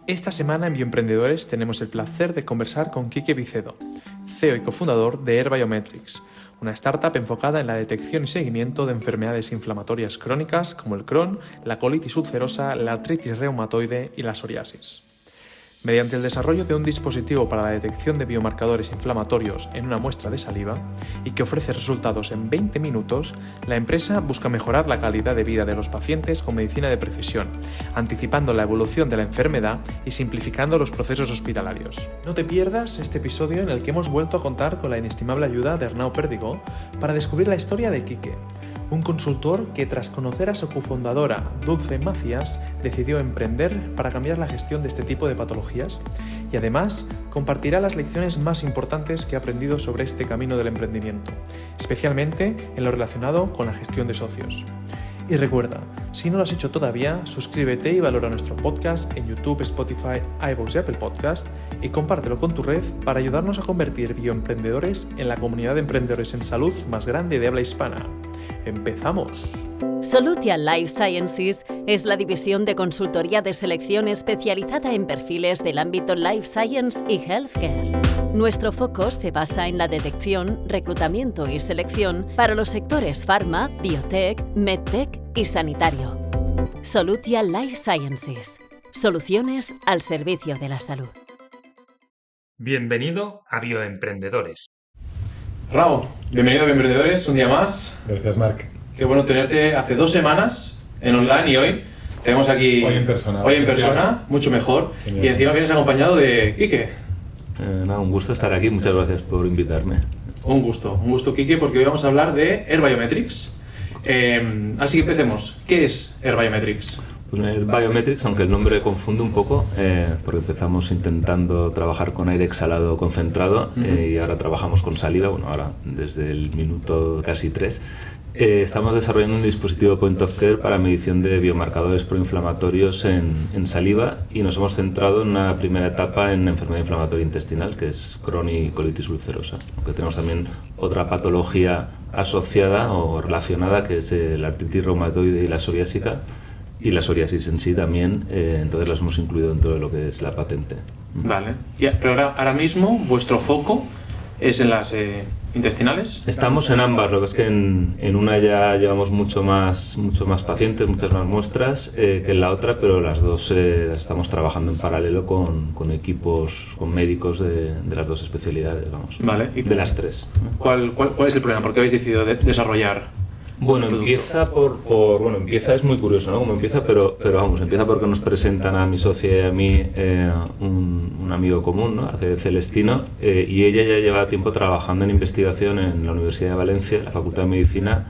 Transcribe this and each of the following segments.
Esta semana en Bioemprendedores tenemos el placer de conversar con Quique Vicedo, CEO y cofundador de Air Biometrics, una startup enfocada en la detección y seguimiento de enfermedades inflamatorias crónicas como el Crohn, la colitis ulcerosa, la artritis reumatoide y la psoriasis. Mediante el desarrollo de un dispositivo para la detección de biomarcadores inflamatorios en una muestra de saliva y que ofrece resultados en 20 minutos, la empresa busca mejorar la calidad de vida de los pacientes con medicina de precisión, anticipando la evolución de la enfermedad y simplificando los procesos hospitalarios. No te pierdas este episodio en el que hemos vuelto a contar con la inestimable ayuda de Arnau Perdigó para descubrir la historia de Quique, un consultor que tras conocer a su cofundadora, Dulce Macías, decidió emprender para cambiar la gestión de este tipo de patologías y además compartirá las lecciones más importantes que ha aprendido sobre este camino del emprendimiento, especialmente en lo relacionado con la gestión de socios. Y recuerda, si no lo has hecho todavía, suscríbete y valora nuestro podcast en YouTube, Spotify, iVoox y Apple Podcast y compártelo con tu red para ayudarnos a convertir Bioemprendedores en la comunidad de emprendedores en salud más grande de habla hispana. ¡Empezamos! Solutia Life Sciences es la división de consultoría de selección especializada en perfiles del ámbito Life Science y Healthcare. Nuestro foco se basa en la detección, reclutamiento y selección para los sectores Pharma, Biotech, MedTech y Sanitario. Solutia Life Sciences. Soluciones al servicio de la salud. Bienvenido a Bioemprendedores. Raúl, bienvenido a Bioemprendedores, un día más. Gracias, Marc. Qué bueno tenerte hace 2 semanas en online y hoy tenemos aquí... Hoy en persona, mucho mejor. Genial. Y encima vienes acompañado de Quique. Un gusto estar aquí, muchas gracias por invitarme. Un gusto Quique, porque hoy vamos a hablar de Air Biometrics. Así que empecemos. ¿Qué es Air Biometrics? Pues Air Biometrics, aunque el nombre confunde un poco, porque empezamos intentando trabajar con aire exhalado concentrado y ahora trabajamos con saliva, bueno, ahora desde el minuto casi 3. Estamos desarrollando un dispositivo point of care para medición de biomarcadores proinflamatorios en saliva y nos hemos centrado en una primera etapa en enfermedad inflamatoria intestinal, que es Crohn y colitis ulcerosa, aunque tenemos también otra patología asociada o relacionada, que es la artritis reumatoide y la psoriásica, y la psoriasis en sí también, entonces las hemos incluido dentro de lo que es la patente. Vale, pero ahora mismo vuestro foco es en las intestinales. Estamos en ambas, lo que es que en una ya llevamos mucho más pacientes, muchas más muestras que en la otra, pero las dos las estamos trabajando en paralelo con equipos, con médicos de las dos especialidades, vamos. Vale. ¿Y de las tres? ¿Cuál es el problema? ¿Por qué habéis decidido desarrollar? Bueno, empieza es muy curioso, ¿no? Como empieza, pero vamos, empieza porque nos presentan a mi socia y a mí un amigo común, ¿no? Hace Celestino, y ella ya lleva tiempo trabajando en investigación en la Universidad de Valencia, en la Facultad de Medicina,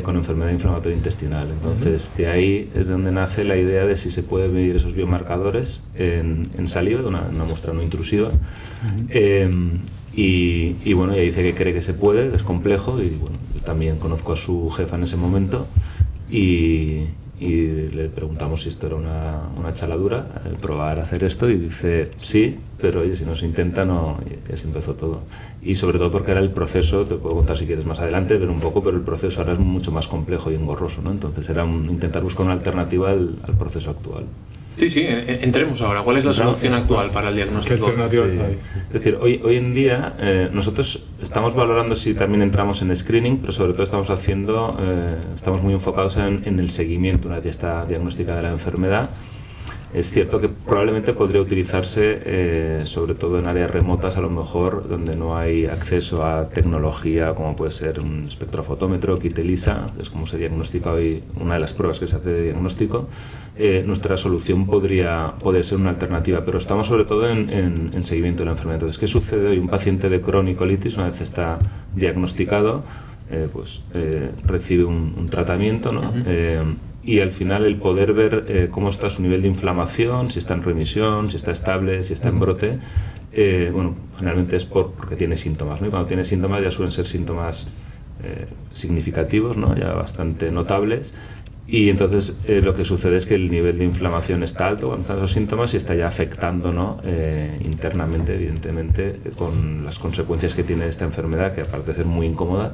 con enfermedad inflamatoria intestinal. Entonces, de ahí es donde nace la idea de si se puede medir esos biomarcadores en saliva, de una muestra no intrusiva. Y bueno, ella dice que cree que se puede, que es complejo, y bueno, yo también conozco a su jefa en ese momento y le preguntamos si esto era una chaladura, probar a hacer esto, y dice sí, pero oye, si no se intenta, no, y así empezó todo. Y sobre todo porque era el proceso, te puedo contar si quieres más adelante, pero el proceso ahora es mucho más complejo y engorroso, ¿no? Entonces era intentar buscar una alternativa al proceso actual. Sí, entremos ahora. ¿Cuál es la solución actual para el diagnóstico? ¿Qué alternativas hay? Es decir, hoy en día nosotros estamos valorando si también entramos en screening, pero sobre todo estamos muy enfocados en el seguimiento una vez ya está diagnosticada la enfermedad. Es cierto que probablemente podría utilizarse sobre todo en áreas remotas, a lo mejor donde no hay acceso a tecnología como puede ser un espectrofotómetro, kit ELISA, que es como se diagnostica hoy, una de las pruebas que se hace de diagnóstico. Nuestra solución podría ser una alternativa, pero estamos sobre todo en seguimiento de la enfermedad. Entonces, ¿qué sucede hoy? Un paciente de Crohn y colitis, una vez está diagnosticado, recibe un tratamiento, ¿no? Y al final el poder ver cómo está su nivel de inflamación, si está en remisión, si está estable, si está en brote, generalmente es porque tiene síntomas, ¿no? Y cuando tiene síntomas ya suelen ser síntomas significativos, ¿no? Ya bastante notables, y entonces lo que sucede es que el nivel de inflamación está alto cuando están esos síntomas y está ya afectando, ¿no? Internamente, evidentemente, con las consecuencias que tiene esta enfermedad, que aparte de ser muy incómoda,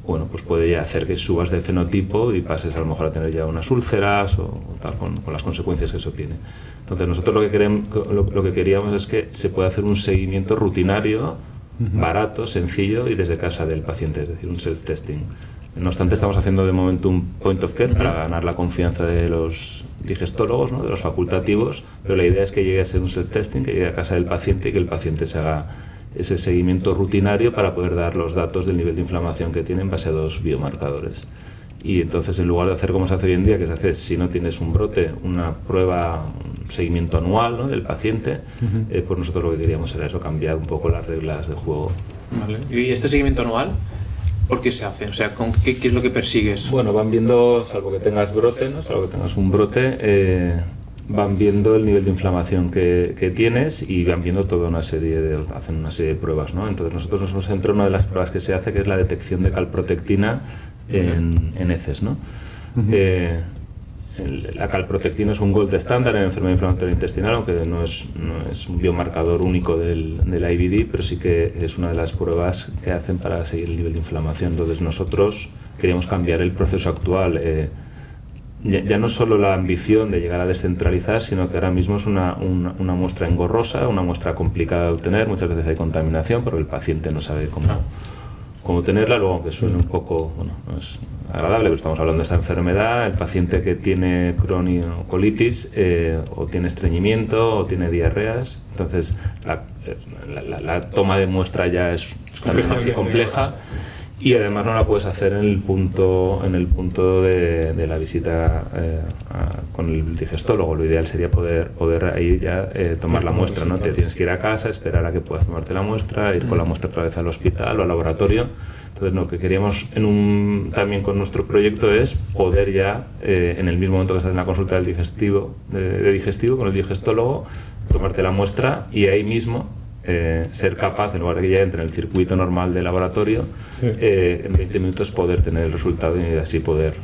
bueno, pues puede ya hacer que subas de fenotipo y pases a lo mejor a tener ya unas úlceras o tal, con las consecuencias que eso tiene. Entonces nosotros lo que queríamos es que se pueda hacer un seguimiento rutinario, barato, sencillo y desde casa del paciente, es decir, un self-testing. No obstante, estamos haciendo de momento un point of care para ganar la confianza de los digestólogos, ¿no?, de los facultativos, pero la idea es que llegue a ser un self-testing, que llegue a casa del paciente y que el paciente se haga ese seguimiento rutinario para poder dar los datos del nivel de inflamación que tiene en base a 2 biomarcadores. Y entonces, en lugar de hacer como se hace hoy en día, que se hace, si no tienes un brote, una prueba, un seguimiento anual, ¿no?, del paciente, pues nosotros lo que queríamos era eso, cambiar un poco las reglas de juego. Vale. ¿Y este seguimiento anual, por qué se hace? O sea, ¿qué es lo que persigues? Bueno, van viendo, salvo que tengas brote, ¿no?, salvo que tengas un brote, van viendo el nivel de inflamación que tienes y van viendo toda una serie hacen una serie de pruebas, ¿no? Entonces nosotros nos hemos centrado en una de las pruebas que se hace, que es la detección de calprotectina en heces, ¿no? La calprotectina es un gold estándar en enfermedad inflamatoria intestinal, aunque no es un biomarcador único del IBD, pero sí que es una de las pruebas que hacen para seguir el nivel de inflamación. Entonces nosotros queríamos cambiar el proceso actual, ya no solo la ambición de llegar a descentralizar, sino que ahora mismo es una muestra engorrosa, una muestra complicada de obtener, muchas veces hay contaminación porque el paciente no sabe cómo tenerla, luego aunque suene un poco, bueno, no es agradable, pero estamos hablando de esta enfermedad, el paciente que tiene colitis o tiene estreñimiento o tiene diarreas, entonces la toma de muestra ya es también así compleja. Y además no la puedes hacer en el punto de la visita con el digestólogo. Lo ideal sería poder ahí ya tomar la muestra, ¿no? Te tienes que ir a casa, esperar a que puedas tomarte la muestra, ir con la muestra otra vez al hospital o al laboratorio. Entonces lo que queríamos también con nuestro proyecto es poder ya, en el mismo momento que estás en la consulta del digestivo con el digestólogo, tomarte la muestra y ahí mismo ser capaz, en lugar de que ya entre en el circuito normal del laboratorio, en 20 minutos poder tener el resultado y así poder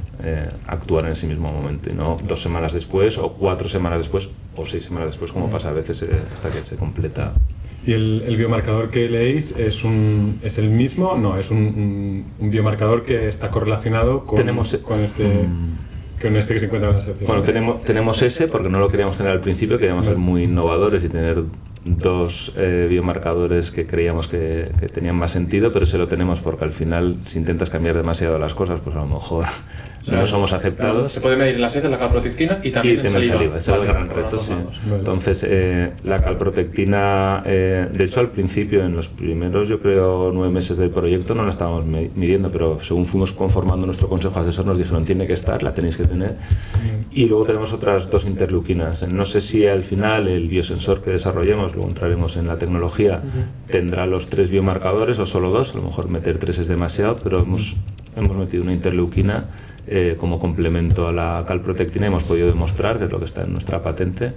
actuar en ese mismo momento, y no 2 semanas después o 4 semanas después o 6 semanas después, como pasa a veces, hasta que se completa. ¿Y el biomarcador que leéis es el mismo? No, es un biomarcador que está correlacionado con este que se encuentra en la sección. Bueno, tenemos ese porque no lo queríamos tener al principio, queríamos ser muy innovadores y tener 2 biomarcadores que creíamos que tenían más sentido, pero se lo tenemos porque al final, si intentas cambiar demasiado las cosas, pues a lo mejor no somos aceptados. Se puede medir en la sed la calprotectina y también en saliva. Ese es el gran reto, sí. Entonces, la calprotectina, de hecho, al principio, en los primeros, yo creo, 9 meses del proyecto, no la estábamos midiendo, pero según fuimos conformando nuestro consejo asesor, nos dijeron, tiene que estar, la tenéis que tener. Y luego tenemos otras 2 interleuquinas. No sé si al final el biosensor que desarrollemos, luego entraremos en la tecnología, tendrá los 3 biomarcadores o solo 2, a lo mejor meter 3 es demasiado, pero hemos metido una interleuquina como complemento a la calprotectina y hemos podido demostrar, que es lo que está en nuestra patente,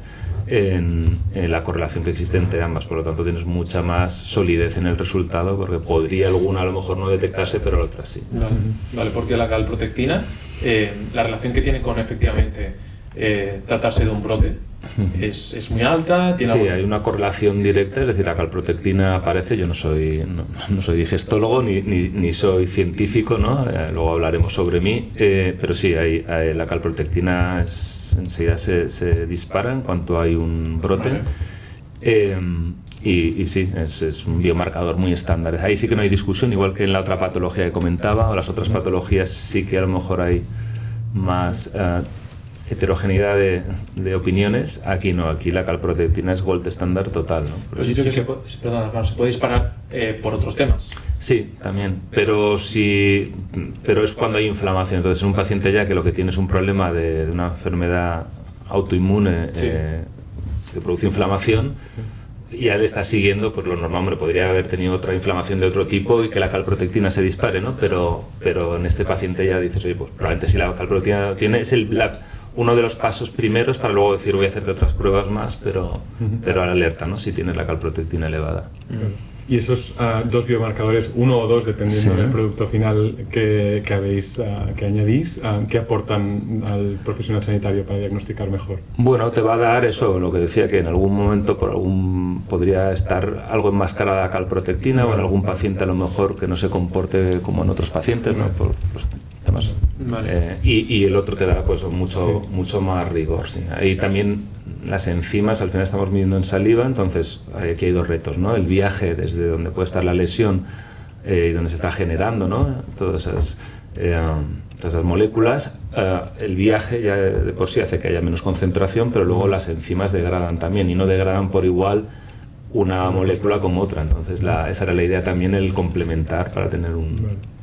en la correlación que existe entre ambas. Por lo tanto, tienes mucha más solidez en el resultado, porque podría alguna a lo mejor no detectarse, pero la otra sí. Vale, porque la calprotectina, la relación que tiene con efectivamente tratarse de un brote es muy alta. Sí, hay una correlación directa, es decir, la calprotectina aparece. Yo no soy digestólogo ni soy científico, ¿no? Luego hablaremos sobre mí, pero sí, la calprotectina enseguida se dispara en cuanto hay un brote. Vale. Y sí, es un biomarcador muy estándar. Ahí sí que no hay discusión, igual que en la otra patología que comentaba, o las otras patologías sí que a lo mejor hay más heterogeneidad de opiniones. Aquí no, aquí la calprotectina es gold estándar total, ¿no? Pero dicho que se puede disparar por otros temas. Sí, también, pero es cuando hay inflamación. Entonces, en un paciente ya que lo que tiene es un problema de una enfermedad autoinmune que produce inflamación, y ya le está siguiendo, pues lo normal, hombre, podría haber tenido otra inflamación de otro tipo y que la calprotectina se dispare, ¿no? Pero en este paciente ya dices, oye, pues probablemente si la calprotectina tiene, es uno de los pasos primeros para luego decir, voy a hacerte otras pruebas más, pero alerta, ¿no? Si tienes la calprotectina elevada. Y esos dos biomarcadores, uno o dos, dependiendo del producto final que añadís, ¿qué aportan al profesional sanitario para diagnosticar mejor? Bueno, te va a dar eso, lo que decía, que en algún momento podría estar algo enmascarada la calprotectina, o en algún paciente a lo mejor que no se comporte como en otros pacientes, ¿no? Por los temas. Y el otro te da pues mucho más rigor. Sí. Ahí también las enzimas, al final estamos midiendo en saliva, entonces aquí hay dos retos, ¿no? El viaje desde donde puede estar la lesión y donde se está generando, ¿no? Todas esas moléculas, el viaje ya de por sí hace que haya menos concentración, pero luego las enzimas degradan también, y no degradan por igual una molécula como otra. Entonces esa era la idea también, el complementar para tener un...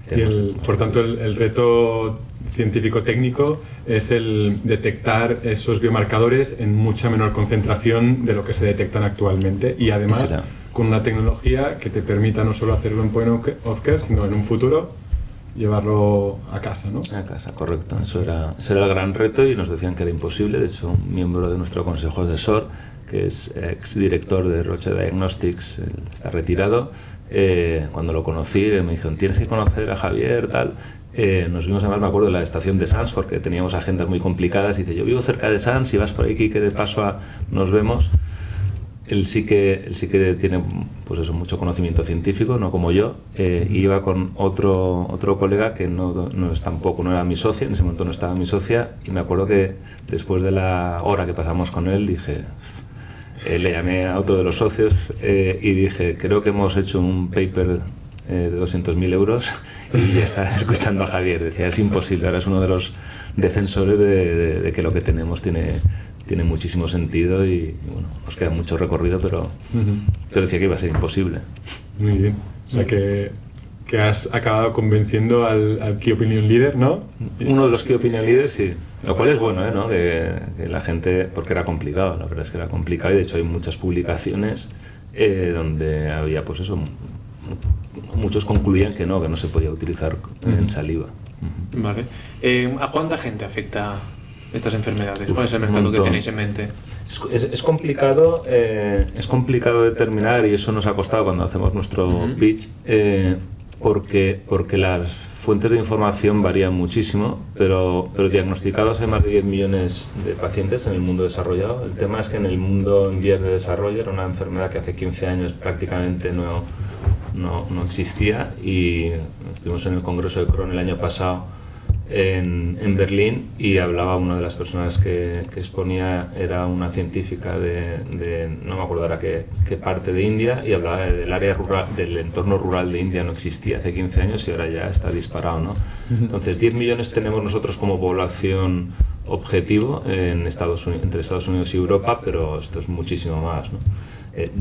Por tanto, el reto científico-técnico es el detectar esos biomarcadores en mucha menor concentración de lo que se detectan actualmente, y además con una tecnología que te permita no solo hacerlo en point of care, sino en un futuro llevarlo a casa, ¿no? A casa, correcto. Ese era el gran reto, y nos decían que era imposible. De hecho, un miembro de nuestro consejo asesor, que es exdirector de Roche Diagnostics, está retirado, cuando lo conocí me dijeron: tienes que conocer a Javier, tal. Nos vimos, además me acuerdo, en la estación de Sants, porque teníamos agendas muy complicadas, y dice: yo vivo cerca de Sants, si vas por aquí, que de paso nos vemos. Él sí que tiene pues eso, mucho conocimiento científico, no como yo, y iba con otro colega que no era mi socia, en ese momento no estaba mi socia, y me acuerdo que después de la hora que pasamos con él dije... le llamé a otro de los socios y dije: creo que hemos hecho un paper de 200.000 euros, y ya está escuchando a Javier. Decía: es imposible. Ahora es uno de los defensores de que lo que tenemos tiene muchísimo sentido, y bueno, nos queda mucho recorrido, pero te decía que iba a ser imposible. Muy bien. O sea que has acabado convenciendo al Key Opinion Leader, ¿no? Uno de los Key Opinion Leaders, sí. Lo cual es bueno, ¿no? Que la gente... Porque era complicado, la verdad es que era complicado, y de hecho hay muchas publicaciones donde había, pues eso, muchos concluían que no se podía utilizar en saliva. Vale. ¿A cuánta gente afecta estas enfermedades? ¿Cuál es el mercado que tenéis en mente? Es complicado determinar, y eso nos ha costado cuando hacemos nuestro pitch, porque las fuentes de información varían muchísimo, pero diagnosticados hay más de 10 millones de pacientes en el mundo desarrollado. El tema es que en el mundo en vías de desarrollo era una enfermedad que hace 15 años prácticamente no existía, y estuvimos en el Congreso de Crohn el año pasado en Berlín, y hablaba una de las personas que exponía, era una científica no me acuerdo ahora qué parte de India, y hablaba del área rural, del entorno rural de India. No existía hace 15 años y ahora ya está disparado, ¿no? Entonces 10 millones tenemos nosotros como población objetivo entre Estados Unidos y Europa, pero esto es muchísimo más, ¿no?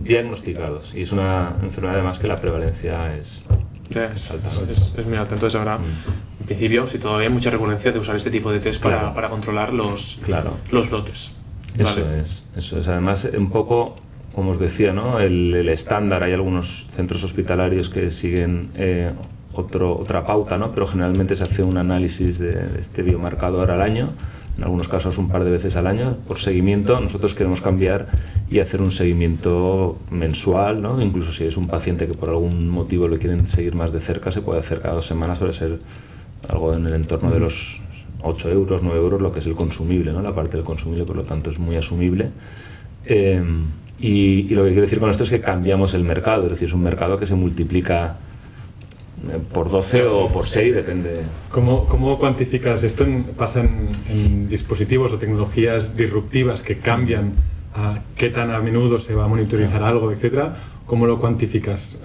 Diagnosticados, y es una enfermedad además que la prevalencia es alta. Es muy alta. Entonces habrá, en principio, si todavía hay mucha recurrencia de usar este tipo de test para controlar los lotes. Eso es. Además, un poco, como os decía, ¿no? El estándar, hay algunos centros hospitalarios que siguen otra pauta, ¿no? Pero generalmente se hace un análisis de este biomarcador al año, en algunos casos un par de veces al año, por seguimiento. Nosotros queremos cambiar y hacer un seguimiento mensual, ¿no? Incluso si es un paciente que por algún motivo lo quieren seguir más de cerca, se puede hacer cada 2 semanas, suele ser algo en el entorno de los 8 euros, 9 euros, lo que es el consumible, ¿no? La parte del consumible, por lo tanto, es muy asumible. Y lo que quiero decir con esto es que cambiamos el mercado, es decir, es un mercado que se multiplica por 12 o por 6, depende. ¿Cómo cuantificas esto? ¿Pasa en dispositivos o tecnologías disruptivas que cambian a qué tan a menudo se va a monitorizar algo, etcétera? ¿Cómo lo cuantificas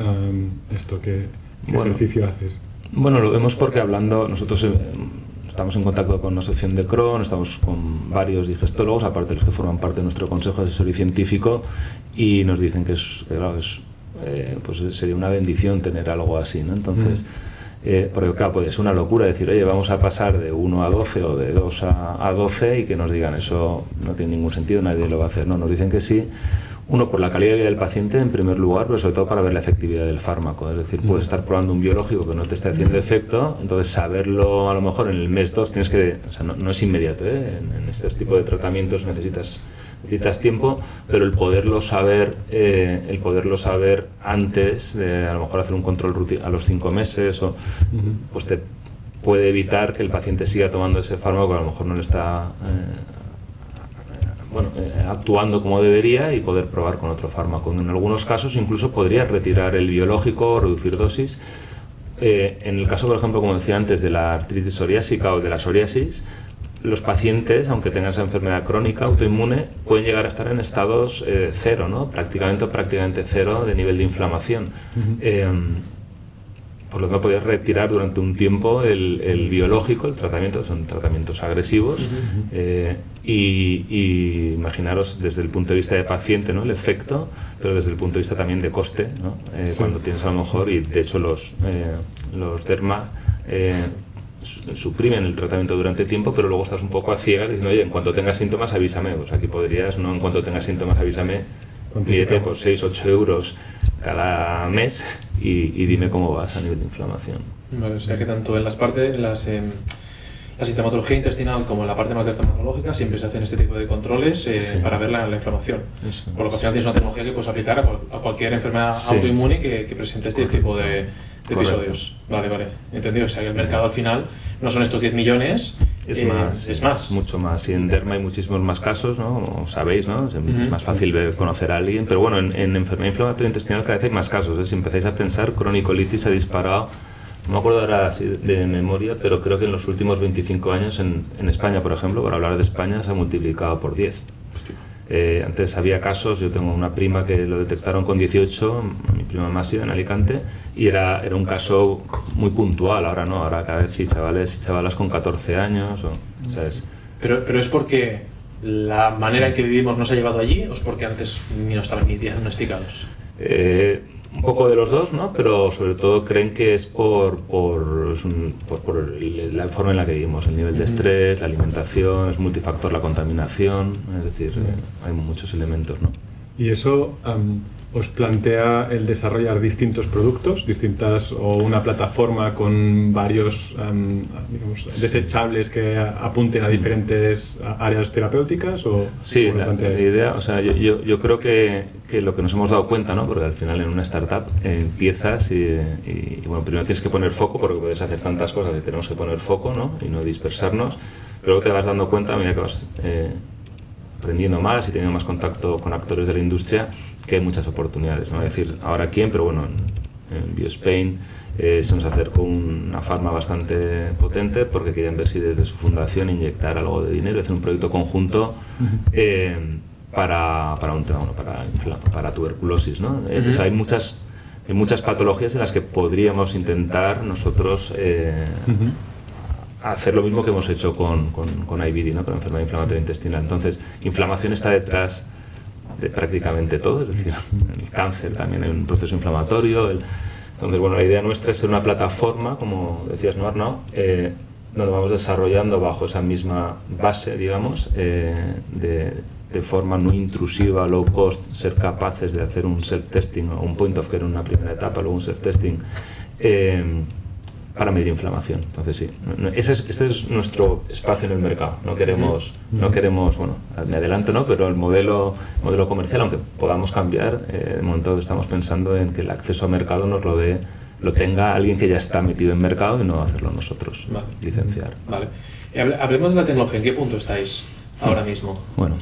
esto? ¿Qué ejercicio haces? Bueno, lo vemos porque nosotros estamos en contacto con la Asociación de Crohn, estamos con varios digestólogos, aparte de los que forman parte de nuestro consejo asesor y científico, y nos dicen que pues sería una bendición tener algo así, ¿no? Entonces, porque claro, puede ser una locura decir: oye, vamos a pasar de 1 a 12 o de 2 a 12, y que nos digan eso no tiene ningún sentido, nadie lo va a hacer. No, nos dicen que sí. Uno, por la calidad de vida del paciente, en primer lugar, pero sobre todo para ver la efectividad del fármaco. Es decir, puedes estar probando un biológico que no te está haciendo efecto, entonces saberlo a lo mejor en el mes 2 tienes que... O sea, no es inmediato, ¿eh? En estos tipos de tratamientos necesitas necesitas tiempo, pero el poderlo saber antes, a lo mejor hacer un control a los 5 meses, pues te puede evitar que el paciente siga tomando ese fármaco que a lo mejor no le está actuando como debería, y poder probar con otro fármaco. En algunos casos incluso podrías retirar el biológico o reducir dosis. En el caso, por ejemplo, como decía antes, de la artritis psoriásica o de la psoriasis, los pacientes, aunque tengan esa enfermedad crónica autoinmune, pueden llegar a estar en estados cero, ¿no? prácticamente cero de nivel de inflamación. Por lo tanto, podrías retirar durante un tiempo el biológico, el tratamiento, son tratamientos agresivos, y imaginaros desde el punto de vista de paciente, ¿no? El efecto, pero desde el punto de vista también de coste, ¿no? Cuando tienes a lo mejor, y de hecho los derma suprimen el tratamiento durante tiempo, pero luego estás un poco a ciegas diciendo, oye, en cuanto tengas síntomas avísame. Pues aquí podrías, no en cuanto tengas síntomas avísame, pídete por 6-8 euros cada mes y dime cómo vas a nivel de inflamación. Vale, o sea que tanto en las partes, la sintomatología intestinal como en la parte más dermatológica siempre se hacen este tipo de controles para ver la inflamación. Eso. Por lo que al final tienes una tecnología que puedes aplicar a cualquier enfermedad autoinmune que presente este tipo de episodios. Vale, entendido. O sea que el mercado al final no son estos 10 millones, es más. Mucho más. Y en derma hay muchísimos más casos, ¿no? Como sabéis, ¿no? Es más fácil conocer a alguien, pero bueno, en enfermedad inflamatoria intestinal cada vez hay más casos. Si empezáis a pensar, cronicolitis ha disparado. No me acuerdo ahora así de memoria, pero creo que en los últimos 25 años en España, por ejemplo, por hablar de España, se ha multiplicado por 10. Antes había casos, yo tengo una prima que lo detectaron con 18, mi prima Masi en Alicante, y era un caso muy puntual. Ahora no, ahora cada vez hay chavales y chavalas con 14 años, ¿sabes? Pero es porque la manera en que vivimos nos ha llevado allí, o es porque antes ni no estaban ni diagnosticados. Un poco de los dos, ¿no? Pero sobre todo creen que es por la forma en la que vivimos, el nivel de estrés, la alimentación, es multifactor la contaminación, es decir, hay muchos elementos, ¿no? ¿Y eso os plantea el desarrollar distintos productos, o una plataforma con varios desechables que apunten a diferentes áreas terapéuticas? Sí, la idea, o sea, yo creo que lo que nos hemos dado cuenta, ¿no? Porque al final en una startup empiezas y bueno, primero tienes que poner foco, porque puedes hacer tantas cosas y tenemos que poner foco, ¿no? Y no dispersarnos, pero luego te vas dando cuenta a medida que vas aprendiendo más y teniendo más contacto con actores de la industria, que hay muchas oportunidades. No voy a decir ahora quién, pero bueno, en BioSpain se nos acercó una farma bastante potente porque querían ver si desde su fundación inyectar algo de dinero y hacer un proyecto conjunto para un tema, para tuberculosis, ¿no? O sea, hay muchas patologías en las que podríamos intentar nosotros hacer lo mismo que hemos hecho con IBD, ¿no? Con enfermedad inflamatoria intestinal. Entonces, inflamación está detrás de prácticamente todo, es decir, el cáncer también hay un proceso inflamatorio. Entonces, bueno, la idea nuestra es ser una plataforma, como decías, ¿no, Arnau? Donde vamos desarrollando bajo esa misma base, digamos, de forma no intrusiva, low cost, ser capaces de hacer un self-testing o un point of care en una primera etapa, luego un self-testing para medir inflamación. Entonces sí, este es nuestro espacio en el mercado. No queremos, bueno, me adelanto, ¿no? Pero el modelo comercial, aunque podamos cambiar, de momento estamos pensando en que el acceso a mercado nos lo tenga alguien que ya está metido en mercado y no hacerlo nosotros, licenciar. Vale. Hablemos de la tecnología. ¿En qué punto estáis ahora mismo? Bueno,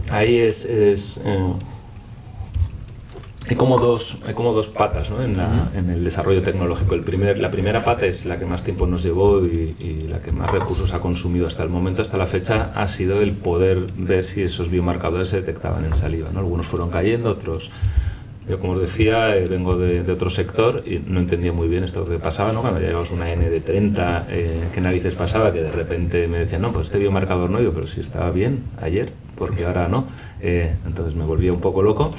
ahí hay como dos patas, ¿no? en el desarrollo tecnológico. La primera pata es la que más tiempo nos llevó y la que más recursos ha consumido hasta el momento, hasta la fecha, ha sido el poder ver si esos biomarcadores se detectaban en saliva, ¿no? Algunos fueron cayendo, otros... Yo, como os decía, vengo de otro sector y no entendía muy bien esto que pasaba, ¿no? Cuando ya llevamos una N de 30, ¿qué narices pasaba? Que de repente me decían, no, pues este biomarcador no. Yo, pero si estaba bien ayer, porque ahora no. Entonces me volvía un poco loco.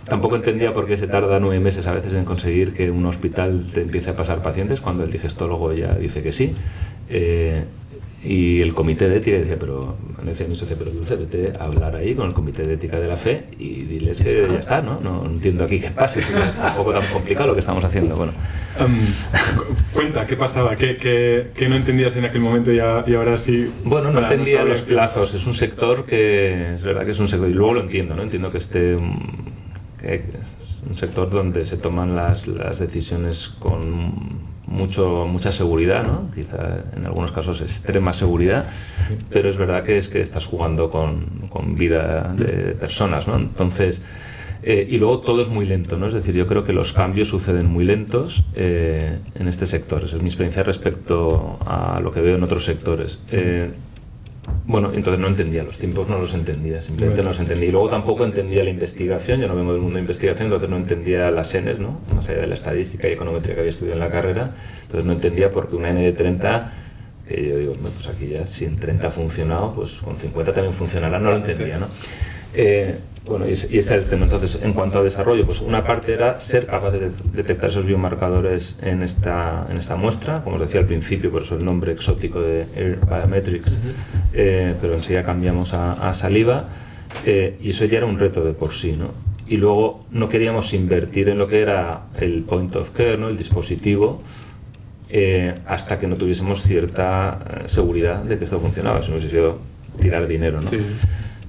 Tampoco entendía por qué se tarda 9 meses a veces en conseguir que un hospital te empiece a pasar pacientes cuando el digestólogo ya dice que sí. Y el comité de ética decía, pero Dulce, vete a hablar ahí con el comité de ética de la fe y diles que ya está, ¿no? No entiendo aquí qué pasa, es un poco tan complicado lo que estamos haciendo. Bueno. Cuenta, ¿qué pasaba? ¿Qué no entendías en aquel momento y ahora sí? Bueno, no entendía los plazos. Es un sector que, es verdad que es un sector, y luego lo entiendo, ¿no? Entiendo que es un sector donde se toman las decisiones con mucha seguridad, ¿no? Quizá en algunos casos extrema seguridad, pero es verdad que estás jugando con vida de personas, ¿no? Entonces, y luego todo es muy lento, ¿no? Es decir, yo creo que los cambios suceden muy lentos en este sector. Esa es mi experiencia respecto a lo que veo en otros sectores. Bueno, entonces no entendía, los tiempos no los entendía, simplemente no los entendía. Y luego tampoco entendía la investigación, yo no vengo del mundo de investigación, entonces no entendía las Ns, ¿no? Más allá de la estadística y econometría que había estudiado en la carrera, entonces no entendía por qué una N de 30, que yo digo, pues aquí ya si en 30 ha funcionado, pues con 50 también funcionará, no lo entendía, ¿no? Bueno, y ese es el tema. Entonces, en cuanto a desarrollo, pues una parte era ser capaz de detectar esos biomarcadores en esta muestra, como os decía al principio, por eso el nombre exótico de Air Biometrics, pero enseguida cambiamos a saliva, y eso ya era un reto de por sí, ¿no? Y luego no queríamos invertir en lo que era el point of care, ¿no? El dispositivo, hasta que no tuviésemos cierta seguridad de que esto funcionaba, si no hubiese sido tirar dinero, ¿no? Sí.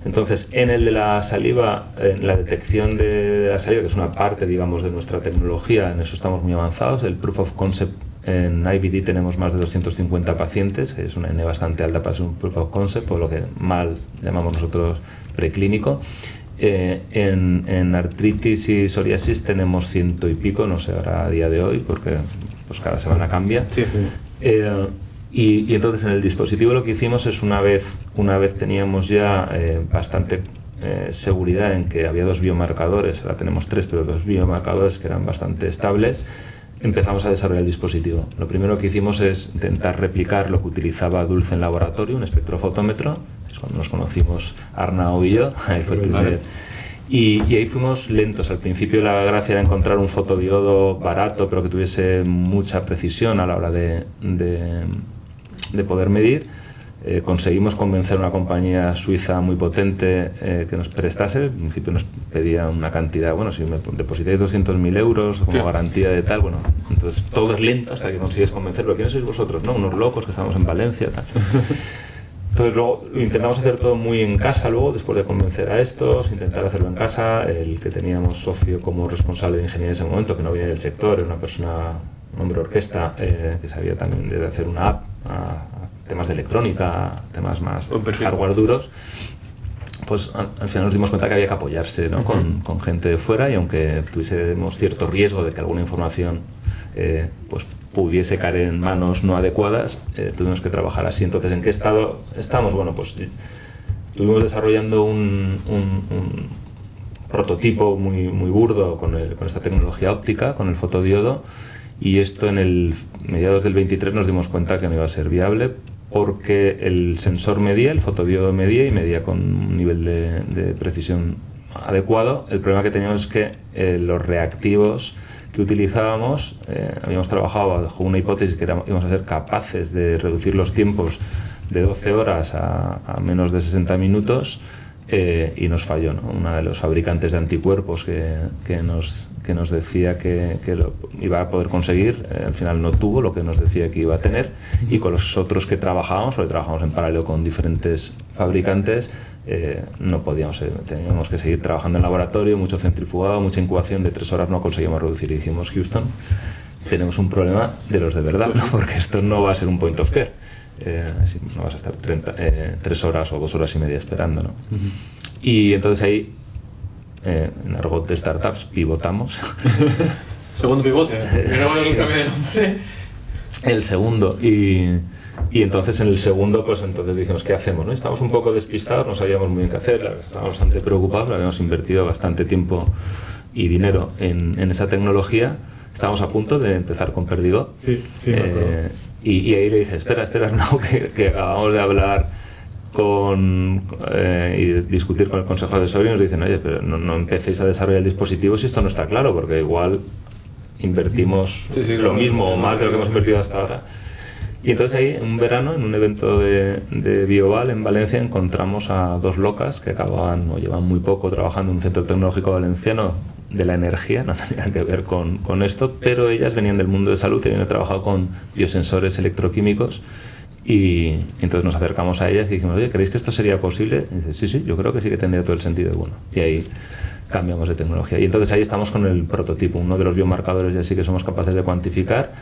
Entonces, en el de la saliva, en la detección de la saliva, que es una parte, digamos, de nuestra tecnología, en eso estamos muy avanzados. El Proof of Concept en IBD tenemos más de 250 pacientes, que es una N bastante alta para ser un Proof of Concept, o lo que mal llamamos nosotros preclínico. En artritis y psoriasis tenemos 100 y pico, no sé ahora a día de hoy, porque pues cada semana cambia. Sí, sí. Y entonces en el dispositivo lo que hicimos es una vez teníamos ya bastante seguridad en que había 2 biomarcadores, ahora tenemos 3, pero 2 biomarcadores que eran bastante estables, empezamos a desarrollar el dispositivo. Lo primero que hicimos es intentar replicar lo que utilizaba Dulce en laboratorio, un espectrofotómetro, es cuando nos conocimos Arnau y yo, ahí fue el primer... Y ahí fuimos lentos. Al principio la gracia era encontrar un fotodiodo barato, pero que tuviese mucha precisión a la hora de poder medir. Conseguimos convencer a una compañía suiza muy potente que nos prestase. Al principio nos pedía una cantidad, bueno, si me depositáis 200.000 euros como garantía de tal, bueno, entonces todo es lento hasta que consigues convencerlo. ¿Quiénes sois vosotros? ¿No? Unos locos que estamos en Valencia, tal. Entonces luego intentamos hacer todo muy en casa luego, después de convencer a estos, intentar hacerlo en casa. El que teníamos socio como responsable de ingeniería en ese momento, que no venía del sector, era una persona, un hombre orquesta, que sabía también de hacer una app, a temas de electrónica, temas más hardware duros. Pues al final nos dimos cuenta que había que apoyarse, ¿no? con gente de fuera, y aunque tuviésemos cierto riesgo de que alguna información pues pudiese caer en manos no adecuadas, tuvimos que trabajar así. Entonces, ¿en qué estado estamos? Bueno, pues estuvimos desarrollando un prototipo muy burdo con esta tecnología óptica, con el fotodiodo, y esto en el mediados del 23 nos dimos cuenta que no iba a ser viable, porque el sensor medía, el fotodiodo medía, y medía con un nivel de precisión adecuado. El problema que teníamos es que los reactivos que utilizábamos, habíamos trabajado bajo una hipótesis que íbamos a ser capaces de reducir los tiempos de 12 horas a menos de 60 minutos, y nos falló, ¿no? Una de los fabricantes de anticuerpos que nos decía que lo iba a poder conseguir, al final no tuvo lo que nos decía que iba a tener, y con los otros que trabajábamos, porque trabajamos en paralelo con diferentes fabricantes, no podíamos, teníamos que seguir trabajando en laboratorio, mucho centrifugado, mucha incubación, de 3 horas no conseguimos reducir, y dijimos, Houston, tenemos un problema de los de verdad, ¿no? Porque esto no va a ser un point of care, no vas a estar 3 horas o 2 horas y media esperando, ¿no? Y entonces ahí, en argot de startups, pivotamos. Segundo pivote, cambio de nombre. El segundo, y entonces en el segundo, pues entonces dijimos, ¿qué hacemos? ¿No? Estábamos un poco despistados, no sabíamos muy bien qué hacer, estábamos bastante preocupados, habíamos invertido bastante tiempo y dinero en esa tecnología, estábamos a punto de empezar con Perdigot. Sí, y ahí le dije, espera, no, que acabamos de hablar y discutir con el consejo asesor, y nos dicen, oye, pero no empecéis a desarrollar el dispositivo si esto no está claro, porque igual invertimos lo mismo o más de lo que hemos invertido hasta ahora. Y entonces ahí, un verano, en un evento de Bioval en Valencia, encontramos a dos locas que acababan o llevan muy poco trabajando en un centro tecnológico valenciano de la energía, no tenía que ver con esto, pero ellas venían del mundo de salud y habían trabajado con biosensores electroquímicos. Y entonces nos acercamos a ellas y dijimos, oye, ¿creéis que esto sería posible? Y dice, sí, yo creo que sí que tendría todo el sentido. Y bueno, y ahí cambiamos de tecnología. Y entonces ahí estamos con el prototipo, uno de los biomarcadores ya sí que somos capaces de cuantificar.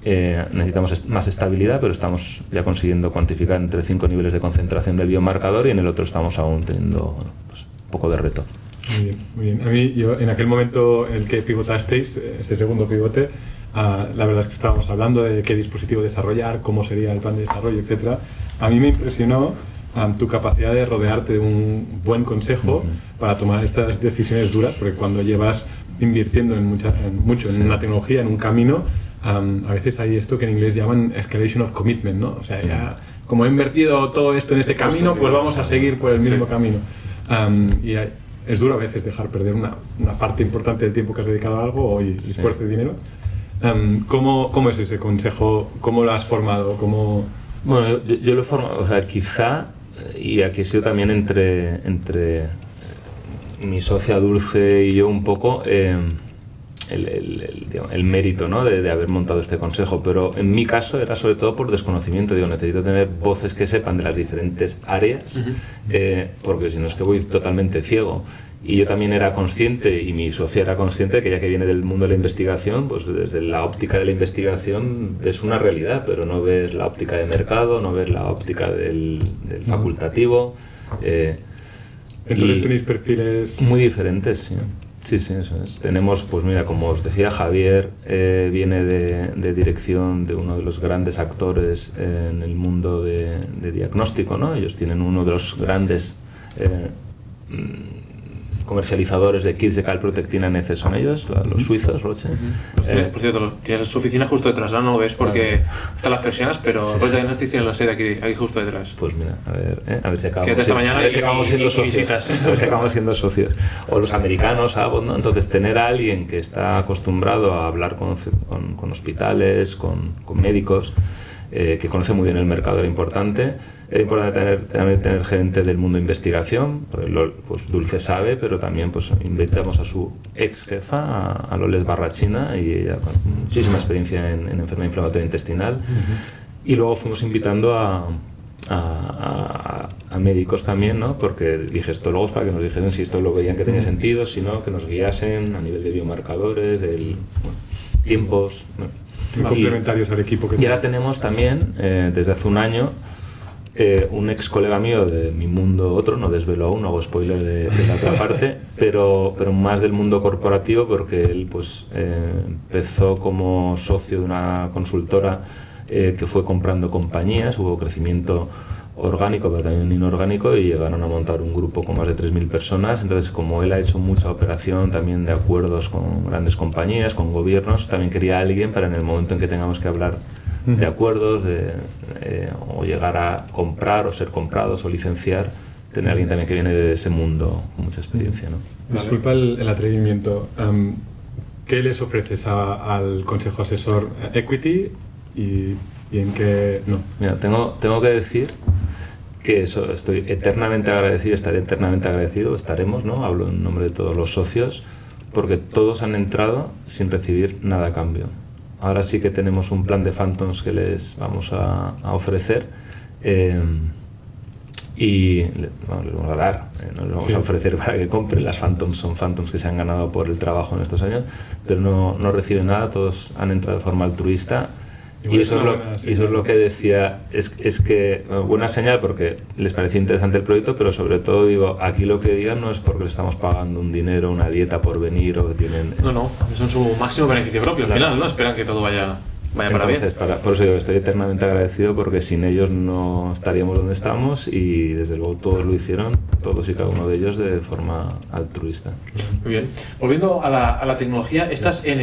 Necesitamos más estabilidad, pero estamos ya consiguiendo cuantificar entre 5 niveles de concentración del biomarcador, y en el otro estamos aún teniendo pues, un poco de reto. Muy bien. A mí, yo, en aquel momento en el que pivotasteis, este segundo pivote, la verdad es que estábamos hablando de qué dispositivo desarrollar, cómo sería el plan de desarrollo, etc. A mí me impresionó tu capacidad de rodearte de un buen consejo para tomar estas decisiones duras, porque cuando llevas invirtiendo mucho en una tecnología, en un camino, a veces hay esto que en inglés llaman escalation of commitment, ¿no? O sea, ya como he invertido todo esto en este camino, pues vamos a seguir por el mismo camino. Y es duro a veces dejar perder una parte importante del tiempo que has dedicado a algo y esfuerzo y dinero. ¿Cómo es ese consejo? ¿Cómo lo has formado? Bueno, yo lo he formado, o sea, quizá, y aquí he sido también entre mi socia Dulce y yo un poco el mérito, ¿no? de haber montado este consejo, pero en mi caso era sobre todo por desconocimiento. Necesito tener voces que sepan de las diferentes áreas, porque si no es que voy totalmente ciego. Y yo también era consciente, y mi socia era consciente, que ya que viene del mundo de la investigación, pues desde la óptica de la investigación ves una realidad, pero no ves la óptica de mercado, no ves la óptica del facultativo. Entonces tenéis perfiles muy diferentes, sí. Sí, eso es. Tenemos, pues mira, como os decía, Javier viene de dirección de uno de los grandes actores en el mundo de diagnóstico, ¿no? Ellos tienen uno de los grandes comercializadores de kits de calprotectina NC, son ellos, los suizos, Roche. Por cierto, tienes su oficina justo detrás, no lo ves porque están las persianas, pero Roche Diagnostics tiene la sede aquí justo detrás. Pues mira, a ver si acabamos siendo socios. A ver si acabamos siendo socios. O los americanos, Abbott, ¿no? Entonces, tener a alguien que está acostumbrado a hablar con hospitales, con médicos, que conoce muy bien el mercado, era importante. Era importante tener gente del mundo de investigación, pues Dulce sabe, pero también pues invitamos a su ex jefa, a Loles Barrachina, y ella con muchísima experiencia en enfermedad inflamatoria intestinal. Y luego fuimos invitando a médicos también, ¿no? Porque digestólogos, para que nos dijesen si esto lo veían que tenía sentido, si no, que nos guiasen a nivel de biomarcadores, tiempos, ¿no? Complementarios al equipo que y ahora tenemos también, desde hace un año, un ex colega mío de mi mundo otro, no desvelo aún, no hago spoiler de la otra parte, pero más del mundo corporativo, porque él pues empezó como socio de una consultora que fue comprando compañías, hubo crecimiento orgánico pero también inorgánico, y llegaron a montar un grupo con más de 3.000 personas. Entonces, como él ha hecho mucha operación también de acuerdos con grandes compañías, con gobiernos, también quería alguien para en el momento en que tengamos que hablar de acuerdos o llegar a comprar o ser comprados o licenciar, tener alguien también que viene de ese mundo con mucha experiencia, ¿no? Disculpa el atrevimiento. ¿Qué les ofreces al consejo asesor? ¿Equity? ¿Y en qué no? Mira, tengo que decir que eso, estoy eternamente agradecido, estaré eternamente agradecido, estaremos, ¿no? Hablo en nombre de todos los socios, porque todos han entrado sin recibir nada a cambio. Ahora sí que tenemos un plan de Phantoms que les vamos a ofrecer, y les vamos a dar, no les vamos a ofrecer para que compren. Las Phantoms son Phantoms que se han ganado por el trabajo en estos años, pero no reciben nada, todos han entrado de forma altruista. Y eso es lo que decía, es que buena señal porque les parecía interesante el proyecto, pero sobre todo digo, aquí lo que digan no es porque les estamos pagando un dinero, una dieta por venir, o que tienen... No, eso es su máximo beneficio propio, al final, ¿no? Esperan que todo vaya para bien. Por eso digo, estoy eternamente agradecido, porque sin ellos no estaríamos donde estamos, y desde luego todos lo hicieron, todos y cada uno de ellos de forma altruista. Muy bien. Volviendo a la tecnología, ¿estás en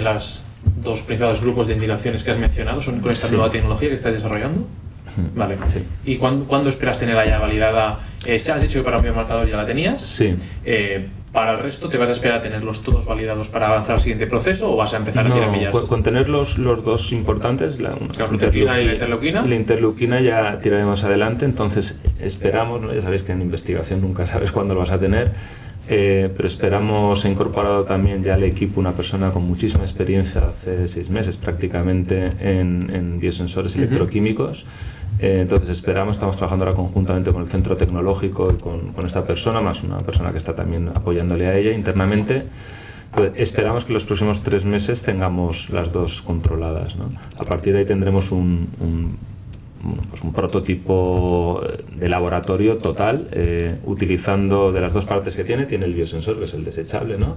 las dos principales grupos de indicaciones que has mencionado son con esta nueva tecnología que estás desarrollando? Vale. Sí. ¿Y cuándo esperas tenerla ya validada? Has dicho que para un biomarcador ya la tenías. Sí. Para el resto, ¿te vas a esperar a tenerlos todos validados para avanzar al siguiente proceso o vas a empezar a tirar millas? Con tener los dos importantes, la proteína y la interleuquina. Y la interleuquina ya tiraremos adelante, entonces esperamos, ¿no? Ya sabéis que en investigación nunca sabes cuándo lo vas a tener, pero esperamos, he incorporado también ya al equipo una persona con muchísima experiencia hace 6 meses prácticamente en biosensores electroquímicos. Entonces estamos trabajando ahora conjuntamente con el centro tecnológico y con esta persona, más una persona que está también apoyándole a ella internamente. Pues esperamos que los próximos 3 meses tengamos las dos controladas, ¿no? A partir de ahí tendremos un prototipo de laboratorio total, utilizando de las dos partes que tiene el biosensor, que es el desechable, ¿no?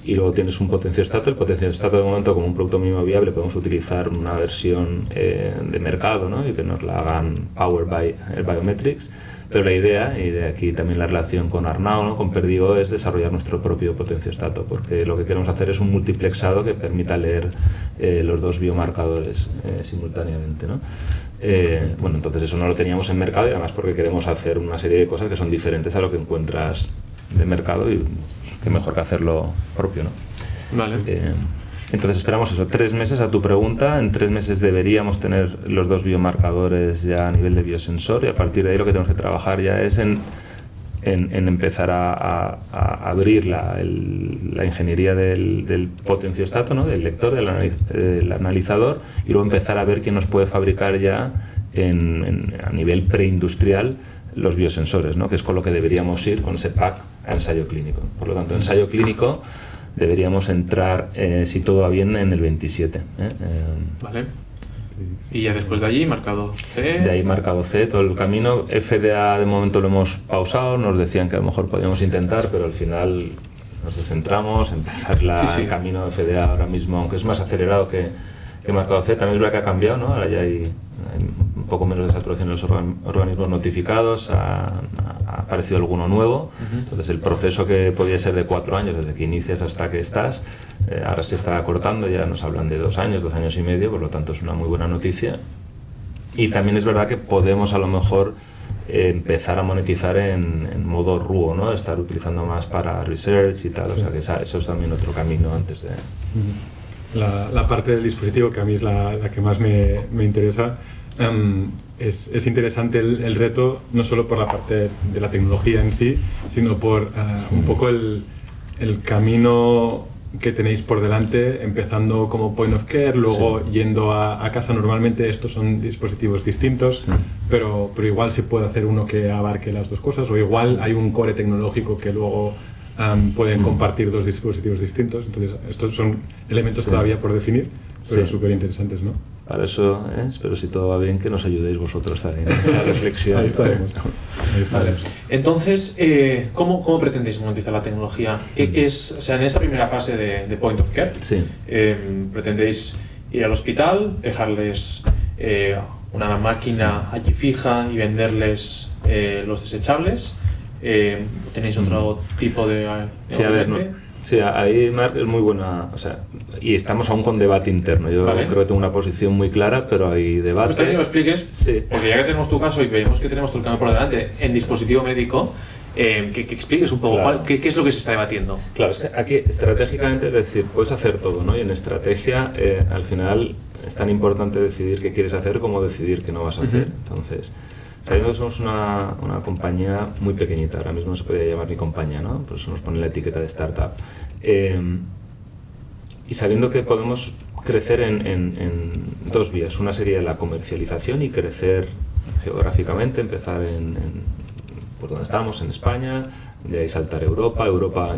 Y luego tienes un potenciostato. El potenciostato, de momento, como un producto mínimo viable, podemos utilizar una versión de mercado, ¿no? Y que nos la hagan Powered by Biometrics. Pero la idea, y de aquí también la relación con Arnau, ¿no? Con Perdigo, es desarrollar nuestro propio potenciostato, porque lo que queremos hacer es un multiplexado que permita leer los dos biomarcadores simultáneamente, ¿no? Bueno, entonces eso no lo teníamos en mercado, y además porque queremos hacer una serie de cosas que son diferentes a lo que encuentras de mercado, y pues, qué mejor que hacerlo propio, ¿no? Vale. Entonces esperamos eso, 3 meses a tu pregunta. En 3 meses deberíamos tener los dos biomarcadores ya a nivel de biosensor, y a partir de ahí lo que tenemos que trabajar ya es en empezar a abrir la ingeniería del potenciostato, ¿no? Del lector, del analizador, y luego empezar a ver quién nos puede fabricar ya a nivel preindustrial los biosensores, ¿no? Que es con lo que deberíamos ir con ese pack a ensayo clínico. Por lo tanto, ensayo clínico deberíamos entrar, si todo va bien, en el 27. Vale. Y ya después de allí, marcado C. De ahí marcado C, todo el camino. FDA de momento lo hemos pausado, nos decían que a lo mejor podíamos intentar, pero al final nos descentramos, empezar el camino de FDA ahora mismo, aunque es más acelerado que marcado C. También es verdad que ha cambiado, ¿no? Ahora ya hay un poco menos de saturación en los organismos notificados, ha aparecido alguno nuevo. Entonces el proceso que podía ser de 4 años, desde que inicias hasta que estás, ahora se está acortando, ya nos hablan de 2 años, 2 años y medio, por lo tanto es una muy buena noticia. Y también es verdad que podemos a lo mejor empezar a monetizar en modo RUO, ¿no? Estar utilizando más para research y tal, o sea que eso es también otro camino antes de... La parte del dispositivo, que a mí es la que más me interesa, es interesante el reto, no solo por la parte de la tecnología en sí, sino por un poco el camino que tenéis por delante, empezando como point of care, luego yendo a casa. Normalmente estos son dispositivos distintos, pero igual se puede hacer uno que abarque las dos cosas, o igual hay un core tecnológico que luego pueden compartir 2 dispositivos distintos. Entonces estos son elementos todavía por definir, pero súper interesantes, ¿no? Para eso, espero, si todo va bien, que nos ayudéis vosotros también en esa reflexión. Ahí estaremos. Vale. Entonces, ¿cómo pretendéis monetizar la tecnología? ¿Qué es, o sea, en esta primera fase de Point of Care, pretendéis ir al hospital, dejarles una máquina allí fija y venderles los desechables? ¿Tenéis otro tipo de Sí, ahí Marc es muy buena, o sea, y estamos aún con debate interno. Yo creo que tengo una posición muy clara, pero hay debate. Pues también que lo expliques, porque ya que tenemos tu caso y vemos que tenemos tu camino por delante en dispositivo médico, que expliques un poco qué es lo que se está debatiendo. Claro, es que aquí estratégicamente, es decir, puedes hacer todo, ¿no? Y en estrategia, al final, es tan importante decidir qué quieres hacer como decidir qué no vas a hacer. Entonces, sabiendo que somos una compañía muy pequeñita, ahora mismo no se podría llamar ni compañía, ¿no? Por eso nos pone la etiqueta de startup. Y sabiendo que podemos crecer en 2 vías. Una sería la comercialización y crecer geográficamente, empezar por donde estamos, en España, de ahí saltar a Europa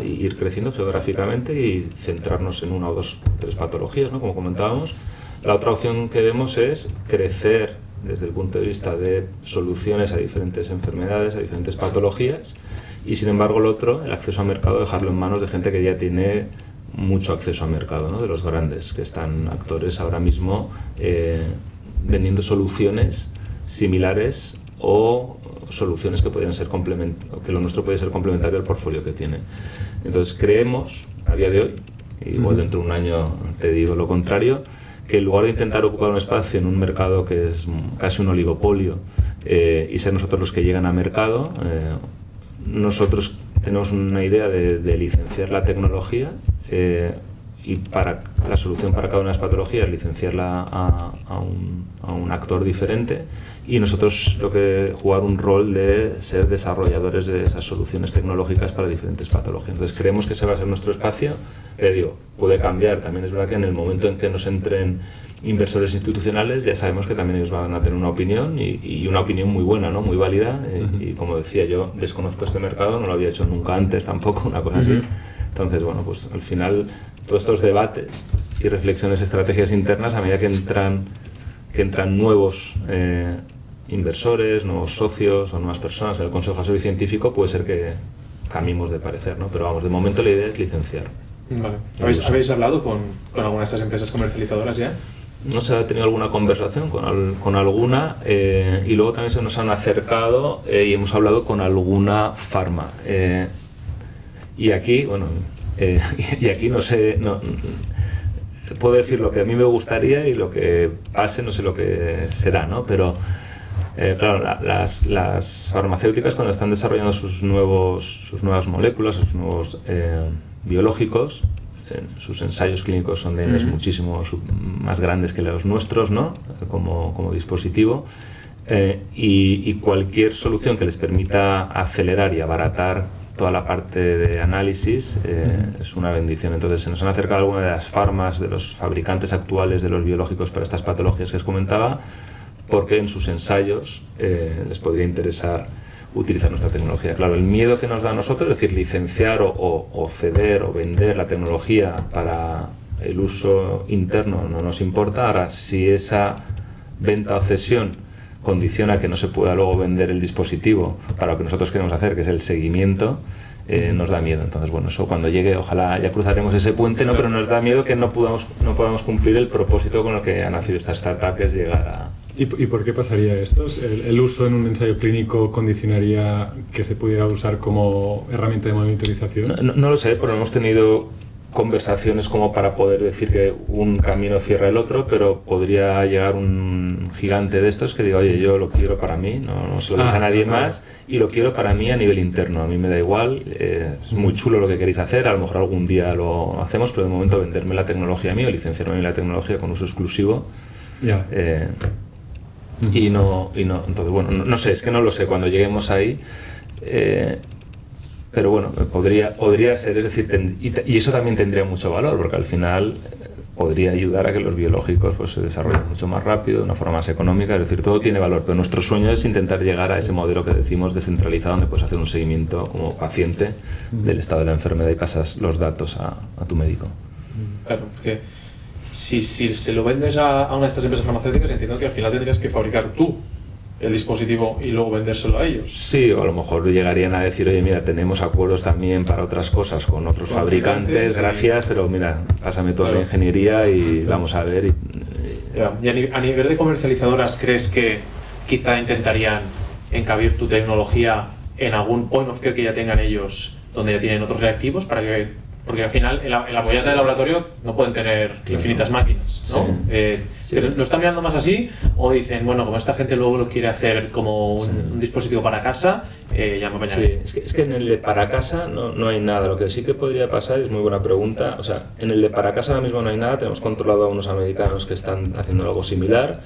y ir creciendo geográficamente y centrarnos en 1 o 2 o 3 patologías, ¿no? Como comentábamos. La otra opción que vemos es crecer desde el punto de vista de soluciones a diferentes enfermedades, a diferentes patologías, y sin embargo el otro, el acceso al mercado, dejarlo en manos de gente que ya tiene mucho acceso al mercado, ¿no? De los grandes, que están actores ahora mismo vendiendo soluciones similares o soluciones que podrían ser que lo nuestro puede ser complementario al portfolio que tiene. Entonces creemos, a día de hoy, igual dentro de un año te digo lo contrario, que en lugar de intentar ocupar un espacio en un mercado que es casi un oligopolio y ser nosotros los que llegan al mercado, nosotros tenemos una idea de licenciar la tecnología y para la solución para cada una de las patologías licenciarla a un actor diferente, y nosotros jugar un rol de ser desarrolladores de esas soluciones tecnológicas para diferentes patologías. Entonces creemos que ese va a ser nuestro espacio. Puede cambiar, también es verdad que en el momento en que nos entren inversores institucionales ya sabemos que también ellos van a tener una opinión, y una opinión muy buena, ¿no? Muy válida, y como decía, yo desconozco este mercado, no lo había hecho nunca antes tampoco, una cosa así. Entonces, bueno, pues al final todos estos debates y reflexiones, estrategias internas, a medida que entran nuevos inversores, nuevos socios o nuevas personas en el Consejo Asesor Científico, puede ser que cambiemos de parecer, ¿no? Pero vamos, de momento la idea es licenciar. Vale. ¿Habéis hablado con alguna de estas empresas comercializadoras ya? No se ha tenido alguna conversación con alguna, y luego también se nos han acercado y hemos hablado con alguna farma. Y aquí, bueno, no sé, puedo decir lo que a mí me gustaría, y lo que pase no sé lo que será, ¿no? Pero claro, las farmacéuticas, cuando están desarrollando sus nuevas moléculas, sus nuevos biológicos, sus ensayos clínicos son de muchísimo más grandes que los nuestros, ¿no? Como dispositivo, y cualquier solución que les permita acelerar y abaratar toda la parte de análisis es una bendición. Entonces se nos han acercado algunas de las farmas, de los fabricantes actuales de los biológicos para estas patologías que os comentaba, porque en sus ensayos les podría interesar utilizar nuestra tecnología. Claro, el miedo que nos da a nosotros, es decir, licenciar o ceder o vender la tecnología para el uso interno, no nos importa. Ahora, si esa venta o cesión condiciona que no se pueda luego vender el dispositivo para lo que nosotros queremos hacer, que es el seguimiento, nos da miedo. Entonces, bueno, eso cuando llegue, ojalá ya cruzaremos ese puente, ¿no? Pero nos da miedo que no podamos cumplir el propósito con el que ha nacido esta startup, que es llegar a... ¿Y por qué pasaría esto? ¿El uso en un ensayo clínico condicionaría que se pudiera usar como herramienta de monitorización? No lo sé, pero hemos tenido conversaciones como para poder decir que un camino cierra el otro, pero podría llegar un gigante de estos que diga, oye, yo lo quiero para mí, no se lo des a nadie más, y lo quiero para mí a nivel interno. A mí me da igual, es muy chulo lo que queréis hacer, a lo mejor algún día lo hacemos, pero de momento venderme la tecnología a mí o licenciarme la tecnología con uso exclusivo. Y no, entonces, bueno, no sé, es que no lo sé cuando lleguemos ahí, pero bueno, podría ser, es decir, y eso también tendría mucho valor, porque al final podría ayudar a que los biológicos pues se desarrollen mucho más rápido, de una forma más económica, es decir, todo tiene valor, pero nuestro sueño es intentar llegar a ese modelo que decimos descentralizado, donde puedes hacer un seguimiento como paciente del estado de la enfermedad y pasas los datos a tu médico. Claro, porque si se lo vendes a una de estas empresas farmacéuticas, entiendo que al final tendrías que fabricar tú el dispositivo y luego vendérselo a ellos. Sí, o a lo mejor llegarían a decir, oye, mira, tenemos acuerdos también para otras cosas con otros fabricantes, gracias, pero mira, pásame toda la ingeniería y vamos a ver. Y a nivel de comercializadoras, ¿crees que quizá intentarían encabir tu tecnología en algún point of care que ya tengan ellos, donde ya tienen otros reactivos, para que... Porque al final, en la bollata del laboratorio no pueden tener infinitas máquinas, ¿no? Sí. Pero ¿lo están mirando más así? ¿O dicen, bueno, como esta gente luego lo quiere hacer como un dispositivo para casa, ya me apañaré? Sí, es que en el de para casa no hay nada. Lo que sí que podría pasar, es muy buena pregunta, o sea, en el de para casa ahora mismo no hay nada. Tenemos controlado a unos americanos que están haciendo algo similar.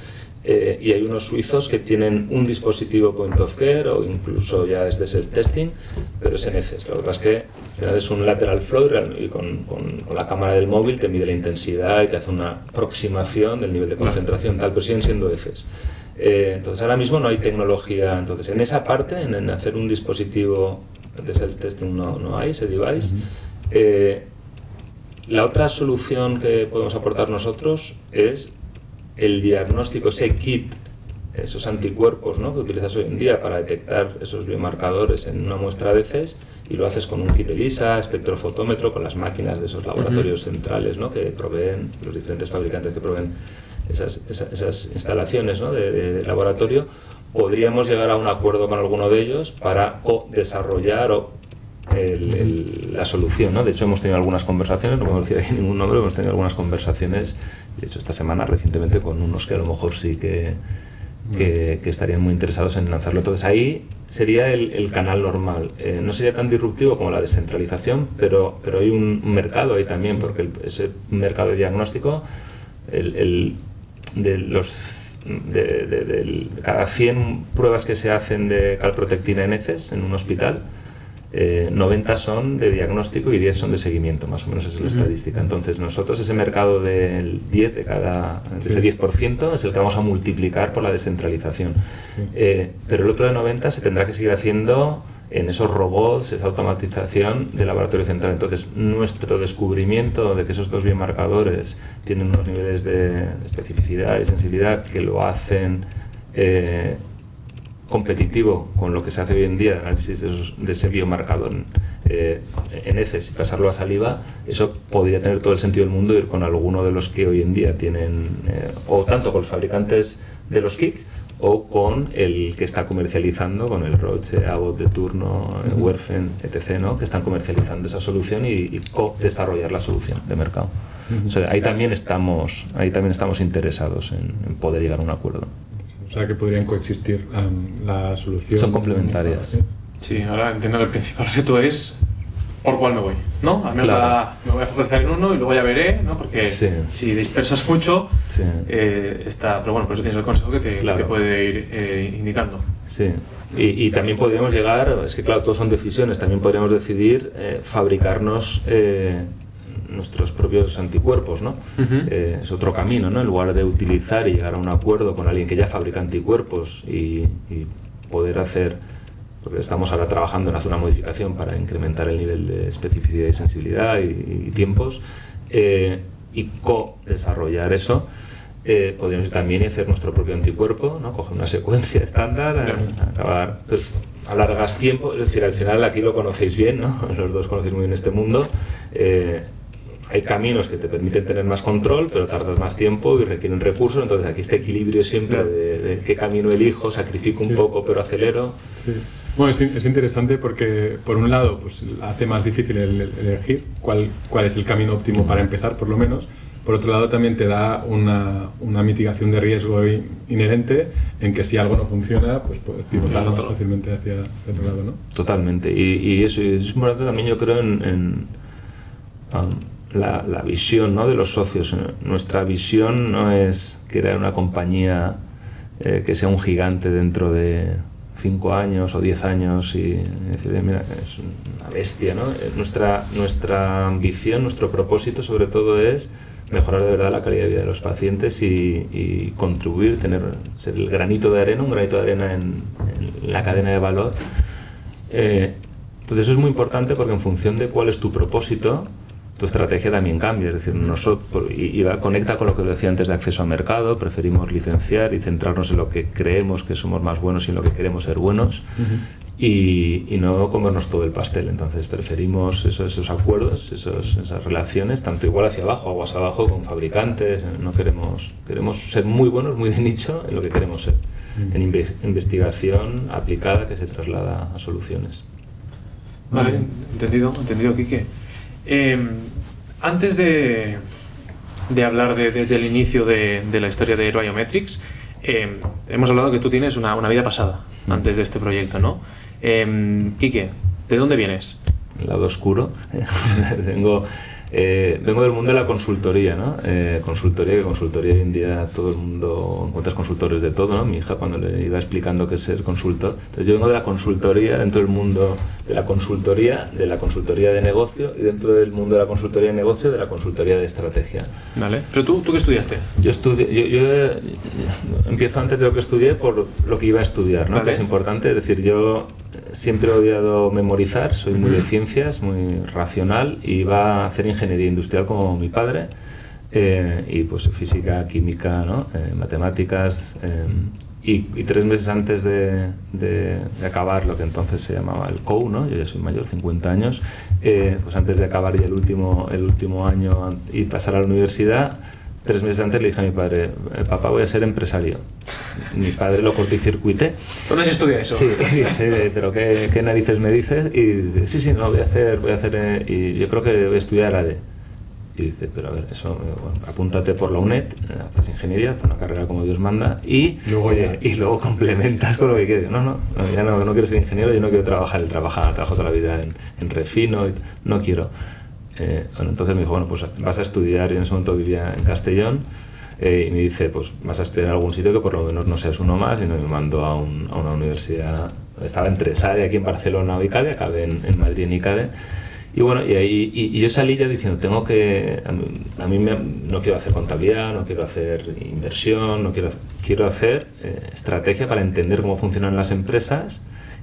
Y hay unos suizos que tienen un dispositivo point of care o incluso ya es de self-testing, pero es en heces. Lo que pasa es que al final es un lateral flow y con la cámara del móvil te mide la intensidad y te hace una aproximación del nivel de concentración, tal, pero siguen siendo heces. Entonces ahora mismo no hay tecnología. Entonces en esa parte, en hacer un dispositivo de self-testing no hay ese device. La otra solución que podemos aportar nosotros es el diagnóstico, ese kit, esos anticuerpos, ¿no?, que utilizas hoy en día para detectar esos biomarcadores en una muestra de heces, y lo haces con un kit ELISA, espectrofotómetro, con las máquinas de esos laboratorios centrales, ¿no?, que proveen, los diferentes fabricantes que proveen esas instalaciones, ¿no?, de laboratorio. Podríamos llegar a un acuerdo con alguno de ellos para desarrollar la solución, ¿no? De hecho, hemos tenido algunas conversaciones, no podemos decir aquí ningún nombre, hemos tenido algunas conversaciones, de hecho esta semana recientemente, con unos que a lo mejor sí que que estarían muy interesados en lanzarlo. Entonces ahí sería el canal normal. No sería tan disruptivo como la descentralización, pero hay un mercado ahí también, porque ese mercado de diagnóstico, de cada 100 pruebas que se hacen de calprotectina en heces en un hospital, 90 son de diagnóstico y 10 son de seguimiento, más o menos esa es la estadística. Entonces nosotros ese mercado del 10 de ese 10% es el que vamos a multiplicar por la descentralización. Pero el otro de 90 se tendrá que seguir haciendo en esos robots, esa automatización del laboratorio central. Entonces nuestro descubrimiento de que esos dos biomarcadores tienen unos niveles de especificidad y sensibilidad que lo hacen competitivo con lo que se hace hoy en día, el análisis de ese biomarcador en heces y pasarlo a saliva, eso podría tener todo el sentido del mundo ir con alguno de los que hoy en día tienen, o tanto con los fabricantes de los kits o con el que está comercializando, con el Roche, Abbott de turno, Werfen, etc., ¿no? Que están comercializando esa solución y co-desarrollar la solución de mercado. O sea, ahí también estamos interesados en poder llegar a un acuerdo. O sea, que podrían coexistir la solución. Son complementarias. Sí, ahora entiendo que el principal reto es por cuál me voy, ¿no? Al menos me voy a focalizar en uno y luego ya veré, ¿no? Porque si dispersas mucho, pero bueno, por eso tienes el consejo que te puede ir indicando. Sí. Y también podríamos llegar, es que claro, todos son decisiones, también podríamos decidir fabricarnos nuestros propios anticuerpos, ¿no? Es otro camino, ¿no? En lugar de utilizar y llegar a un acuerdo con alguien que ya fabrica anticuerpos y poder hacer, porque estamos ahora trabajando en hacer una modificación para incrementar el nivel de especificidad y sensibilidad y tiempos, y co-desarrollar eso, podríamos también hacer nuestro propio anticuerpo, ¿no? Coger una secuencia estándar, acabar, alargas tiempo, es decir, al final aquí lo conocéis bien, ¿no? Los dos conocéis muy bien este mundo. Hay caminos que te permiten tener más control, pero tardas más tiempo y requieren recursos. Entonces aquí este equilibrio siempre de qué camino elijo, sacrifico un poco pero acelero. Sí. Bueno, es interesante porque por un lado pues hace más difícil elegir cuál es el camino óptimo para empezar, por lo menos. Por otro lado también te da una mitigación de riesgo inherente en que si algo no funciona, pues puedes pivotar más fácilmente hacia otro lado, ¿no? Totalmente. Y eso es importante también, yo creo, en la visión, ¿no?, de los socios. Nuestra visión no es crear una compañía que sea un gigante dentro de 5 años o 10 años y decir, mira, es una bestia, ¿no? Nuestra ambición, nuestro propósito sobre todo es mejorar de verdad la calidad de vida de los pacientes y contribuir, ser el granito de arena, un granito de arena en la cadena de valor. Entonces eso es muy importante porque en función de cuál es tu propósito, tu estrategia también cambia. Es decir, conecta con lo que decía antes de acceso a mercado. Preferimos licenciar y centrarnos en lo que creemos que somos más buenos y en lo que queremos ser buenos, y no comernos todo el pastel. Entonces preferimos esos acuerdos, esas relaciones, tanto igual hacia abajo, aguas abajo, con fabricantes. No queremos ser muy buenos, muy de nicho en lo que queremos ser, en investigación aplicada que se traslada a soluciones. Vale, entendido, Quique. Antes de hablar desde el inicio de la historia de Biometrics, hemos hablado que tú tienes una vida pasada antes de este proyecto, ¿no? Quique, ¿de dónde vienes? El lado oscuro. Vengo del mundo de la consultoría, ¿no? Consultoría hoy en día todo el mundo, encuentras consultores de todo, ¿no? Mi hija cuando le iba explicando qué es ser consultor. Entonces yo vengo de la consultoría, dentro del mundo de la consultoría de negocio, y dentro del mundo de la consultoría de negocio, de la consultoría de estrategia. Vale. ¿Pero tú qué estudiaste? Yo empiezo antes de lo que estudié por lo que iba a estudiar, ¿no? Vale. Que es importante, es decir, yo siempre he odiado memorizar, soy muy de ciencias, muy racional, y iba a hacer ingeniería industrial como mi padre, y pues física, química, ¿no? Matemáticas, y 3 meses antes de acabar lo que entonces se llamaba el COU, ¿no? Yo ya soy mayor, 50 años, pues antes de acabar ya el último año y pasar a la universidad, 3 meses antes le dije a mi padre, papá, voy a ser empresario. Mi padre lo corticircuité. ¿Dónde se estudia eso? Sí, pero ¿qué narices me dices? Y dice, sí, no, voy a hacer, y yo creo que voy a estudiar AD. Y dice, pero a ver, eso, bueno, apúntate por la UNED, haces ingeniería, haces una carrera como Dios manda y luego complementas con lo que quieres. No, ya no quiero ser ingeniero, yo no quiero trabajar, trabajo toda la vida en refino, no quiero. Bueno, entonces me dijo, bueno, pues vas a estudiar, y en ese momento vivía en Castellón, y me dice, pues vas a estudiar en algún sitio que por lo menos no seas uno más, y me mandó a una universidad, estaba entre SADE aquí en Barcelona o ICADE, acabé en Madrid en ICADE. Y bueno, y yo salí ya diciendo, a mí no quiero hacer contabilidad, no quiero hacer inversión, quiero hacer estrategia para entender cómo funcionan las empresas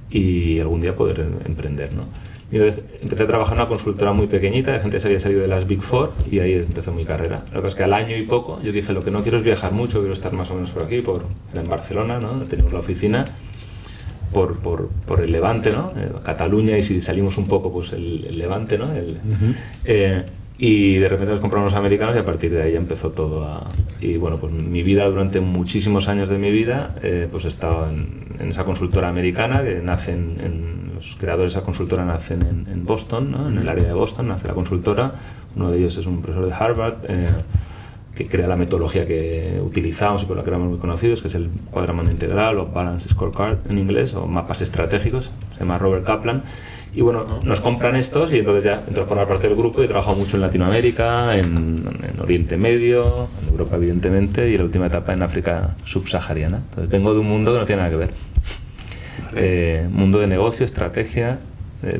y algún día poder emprender, ¿no? Y entonces empecé a trabajar en una consultora muy pequeñita, de gente que se había salido de las Big Four, y ahí empezó mi carrera. Lo que pasa es que al año y poco yo dije, lo que no quiero es viajar mucho, quiero estar más o menos por aquí, en Barcelona, ¿no? Teníamos la oficina. Por el Levante, ¿no? Cataluña, y si salimos un poco, pues el Levante, ¿no? Y de repente nos compraron los americanos y a partir de ahí empezó todo y bueno, pues mi vida durante muchísimos años de mi vida, pues he estado en esa consultora americana que los creadores de esa consultora nacen en Boston, ¿no? En el área de Boston nace la consultora, uno de ellos es un profesor de Harvard, que crea la metodología que utilizamos y por la que éramos muy conocidos, que es el cuadramento integral o Balance Scorecard en inglés, o mapas estratégicos, se llama Robert Kaplan. Y bueno, nos compran estos y entonces ya entro a formar parte del grupo y he trabajado mucho en Latinoamérica, en Oriente Medio, en Europa evidentemente, y en la última etapa en África subsahariana. Entonces vengo de un mundo que no tiene nada que ver. Mundo de negocio, estrategia,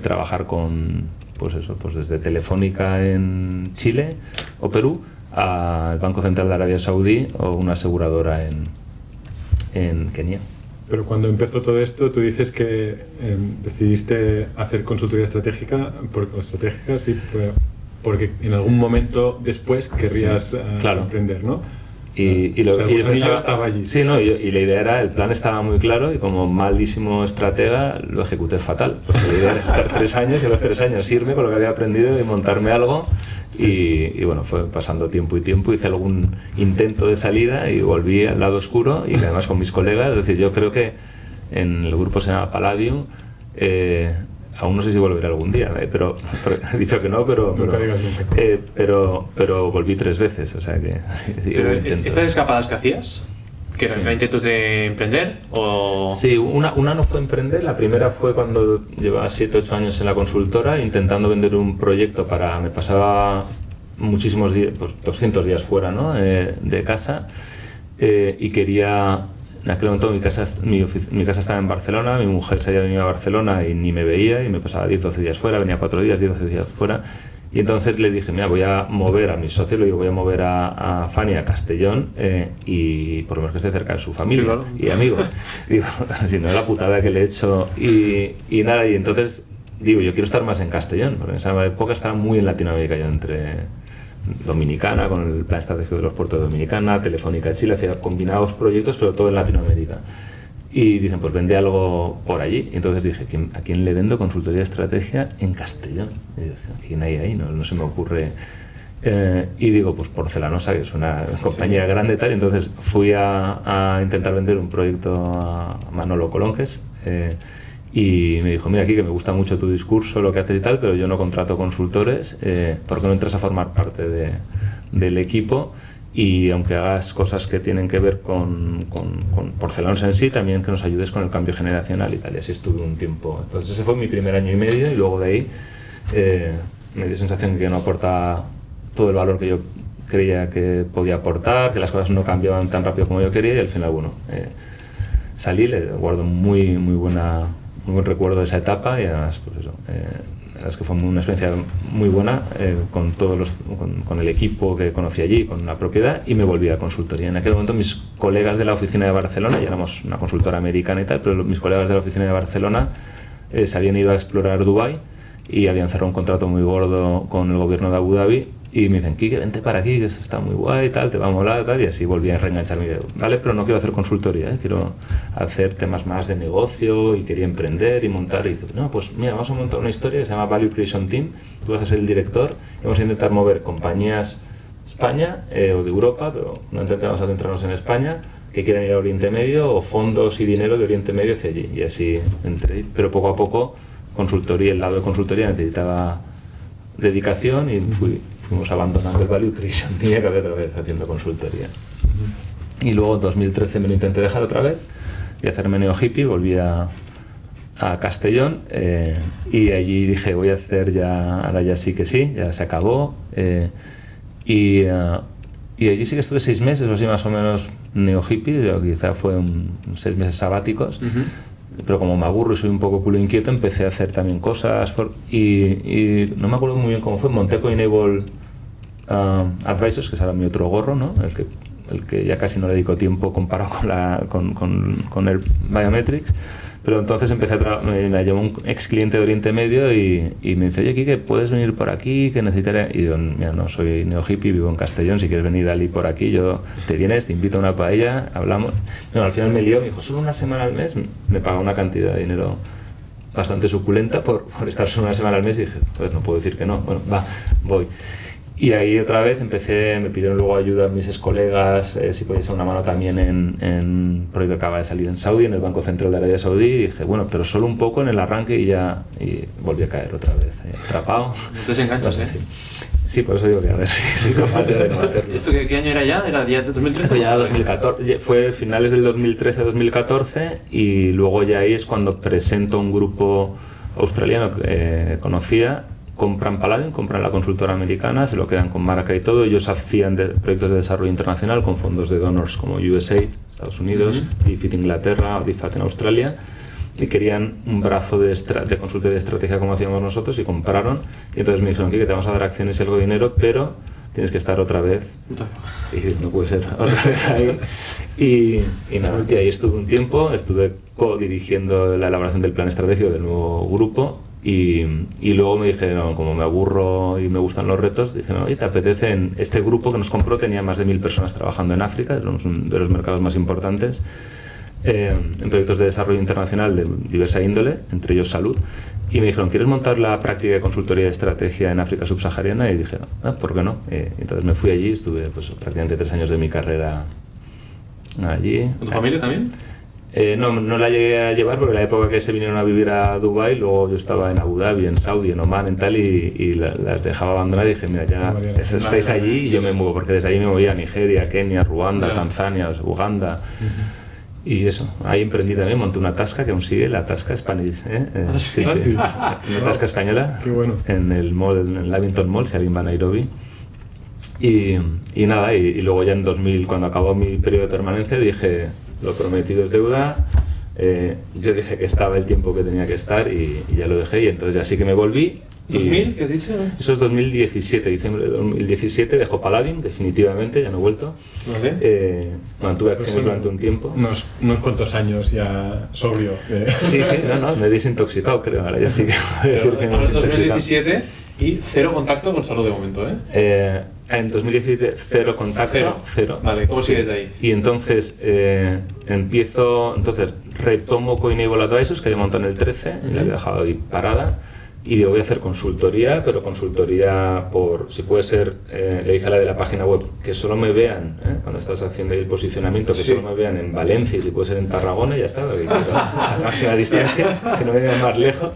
trabajar con, pues desde Telefónica en Chile o Perú, al Banco Central de Arabia Saudí o una aseguradora en Kenia. Pero cuando empezó todo esto, tú dices que decidiste hacer consultoría estratégica, porque en algún momento después querrías emprender, ¿no? Y estaba allí. Sí, no, y la idea era, el plan estaba muy claro y como malísimo estratega lo ejecuté fatal, porque la idea era estar 3 años y a los 3 años irme con lo que había aprendido y montarme algo. Y bueno, fue pasando tiempo, hice algún intento de salida y volví al lado oscuro y además con mis colegas, es decir, yo creo que en el grupo se llama Palladium, aún no sé si volveré algún día, pero he dicho que no, pero volví 3 veces, o sea que... ¿Pero estas escapadas que hacías? ¿Que eran intentos de emprender? ¿O? Sí, una no fue emprender, la primera fue cuando llevaba 7-8 años en la consultora intentando vender un proyecto me pasaba muchísimos días, pues 200 días fuera, ¿no? De casa, y quería... En aquel momento mi casa estaba en Barcelona, mi mujer se había venido a Barcelona y ni me veía y me pasaba 10-12 días fuera, venía 4 días, 10-12 días fuera. Y entonces le dije, mira, voy a mover a mis socios, voy a mover a Fanny a Castellón y por lo menos que esté cerca de su familia, sí, claro, y amigos. Digo, si no, la putada que le he hecho. Y nada, y entonces digo, yo quiero estar más en Castellón, porque en esa época estaba muy en Latinoamérica, yo entre Dominicana, con el plan estratégico de los puertos de Dominicana, Telefónica Chile, hacía combinados proyectos, pero todo en Latinoamérica. Y dicen, pues vende algo por allí. Y entonces dije, ¿a quién le vendo consultoría de estrategia en Castellón? Y digo, ¿quién hay ahí? No se me ocurre. Y digo, pues Porcelanosa, que es una compañía grande y tal. Y entonces fui a intentar vender un proyecto a Manolo Colonques. Y me dijo, mira, aquí que me gusta mucho tu discurso, lo que haces y tal, pero yo no contrato consultores, ¿por qué no entras a formar parte del equipo? Y aunque hagas cosas que tienen que ver con Porcelanos en sí, también que nos ayudes con el cambio generacional y tal. Y así estuve un tiempo. Entonces ese fue mi primer año y medio y luego de ahí me dio sensación que no aportaba todo el valor que yo creía que podía aportar, que las cosas no cambiaban tan rápido como yo quería y al final, bueno, salí, le guardo muy buen recuerdo de esa etapa y además, pues eso, es que fue una experiencia muy buena con el equipo que conocí allí, con la propiedad, y me volví a consultoría. En aquel momento mis colegas de la oficina de Barcelona, ya éramos una consultora americana y tal, pero mis colegas de la oficina de Barcelona se habían ido a explorar Dubái y habían cerrado un contrato muy gordo con el gobierno de Abu Dhabi y me dicen, Quique, vente para aquí, que esto está muy guay, tal, te va a molar, tal, y así volví a reengancharme. Vale, pero no quiero hacer consultoría, quiero hacer temas más de negocio y quería emprender y montar. Y dice, no, pues mira, vamos a montar una historia que se llama Value Creation Team, tú vas a ser el director y vamos a intentar mover compañías España o de Europa, pero no intentamos centrarnos en España, que quieran ir a Oriente Medio o fondos y dinero de Oriente Medio hacia allí. Y así entré, pero poco a poco consultoría, el lado de consultoría necesitaba dedicación y fui fuimos abandonando el value creation, tenía que haber otra vez haciendo consultoría. Y luego en 2013 me lo intenté dejar otra vez y hacerme neo-hippie, volví a Castellón y allí dije voy a hacer ya, ahora ya sí que sí, ya se acabó y allí sí que estuve 6 meses o así más o menos neo-hippie, quizá fue 6 meses sabáticos. Pero como me aburro y soy un poco culo inquieto, empecé a hacer también cosas y no me acuerdo muy bien cómo fue, monté Coinable Advisors, que es ahora mi otro gorro, ¿no? el que ya casi no le dedico tiempo comparado con el Biometrics, pero entonces me llamó un ex cliente de Oriente Medio y me dice, oye, Quique, ¿puedes venir por aquí? Que necesitaré... Y digo, mira, no, soy neo-hippie, vivo en Castellón, si quieres venir Ali por aquí, te vienes, te invito a una paella, hablamos... Bueno, al final me lió, me dijo, solo una semana al mes, me paga una cantidad de dinero bastante suculenta por estar solo una semana al mes y dije, joder, no puedo decir que no, bueno, va, voy. Y ahí otra vez me pidieron luego ayuda a mis ex colegas, si podía echar una mano también en un proyecto que acaba de salir en Saudi, en el Banco Central de Arabia Saudí, y dije, bueno, pero solo un poco en el arranque y volví a caer otra vez, atrapado. No te desenganchas, ¿eh? Sí, por eso digo que a ver si soy capaz de no hacerlo. ¿Esto qué año era ya? ¿Era ya de 2013? Esto ya 2014, fue finales del 2013-2014 y luego ya ahí es cuando presento a un grupo australiano que conocía. Compran Paladin, compran la consultora americana, se lo quedan con marca y todo. Ellos hacían proyectos de desarrollo internacional con fondos de donors como USAID, Estados Unidos, DFID Inglaterra o DFAT en Australia, y querían un brazo de consultoría de estrategia como hacíamos nosotros y compraron. Y entonces me dijeron que te vamos a dar acciones y algo de dinero, pero tienes que estar otra vez. Y no puede ser otra vez ahí. Y nada, y ahí estuve un tiempo, estuve co-dirigiendo la elaboración del plan estratégico del nuevo grupo. Y luego me dijeron, como me aburro y me gustan los retos, dijeron, oye, ¿te apetece? En este grupo que nos compró tenía más de 1000 personas trabajando en África, es uno de los mercados más importantes, en proyectos de desarrollo internacional de diversa índole, entre ellos salud, y me dijeron, ¿quieres montar la práctica de consultoría de estrategia en África subsahariana? Y dije, ¿por qué no? Entonces me fui allí, estuve pues, prácticamente 3 años de mi carrera allí. ¿Con tu familia también? No la llegué a llevar porque en la época que se vinieron a vivir a Dubái, luego yo estaba en Abu Dhabi, en Saudi, en Oman, en tal, y las dejaba abandonar y dije, mira, ya estáis allí y yo me muevo, porque desde allí me movía a Nigeria, Kenia, Ruanda, Tanzania, Uganda. Y eso, ahí emprendí también, monté una tasca que aún sigue, la tasca Spanish, sí. Una tasca española. Qué bueno. En el mall, en el Lavington Mall, si alguien va a Nairobi. Y nada, y luego ya en 2000, cuando acabó mi periodo de permanencia, dije, lo prometido es deuda. Yo dije que estaba el tiempo que tenía que estar y ya lo dejé, y entonces ya sí que me volví. ¿2000? ¿Qué has dicho? Eso es 2017, diciembre de 2017, dejó Paladin, definitivamente, ya no he vuelto. Vale. Mantuve acciones durante un tiempo. Unos cuantos años ya sobrio. Sí, no, me he desintoxicado, creo, ahora ya sí que voy a decir que me he Estamos en desintoxicado. 2017 y cero contacto con salud de momento, En 2017 cero contacto, cero. Vale, ¿cómo sigues de ahí? Y entonces retomo Coinable Advisors, que había montado en el 13, y la había dejado ahí parada, y digo, voy a hacer consultoría, pero consultoría si puede ser, le dije a la de la página web, que solo me vean, cuando estás haciendo ahí el posicionamiento, que solo me vean en Valencia, y si puede ser en Tarragona, ya está, a máxima distancia, que no me vean más lejos.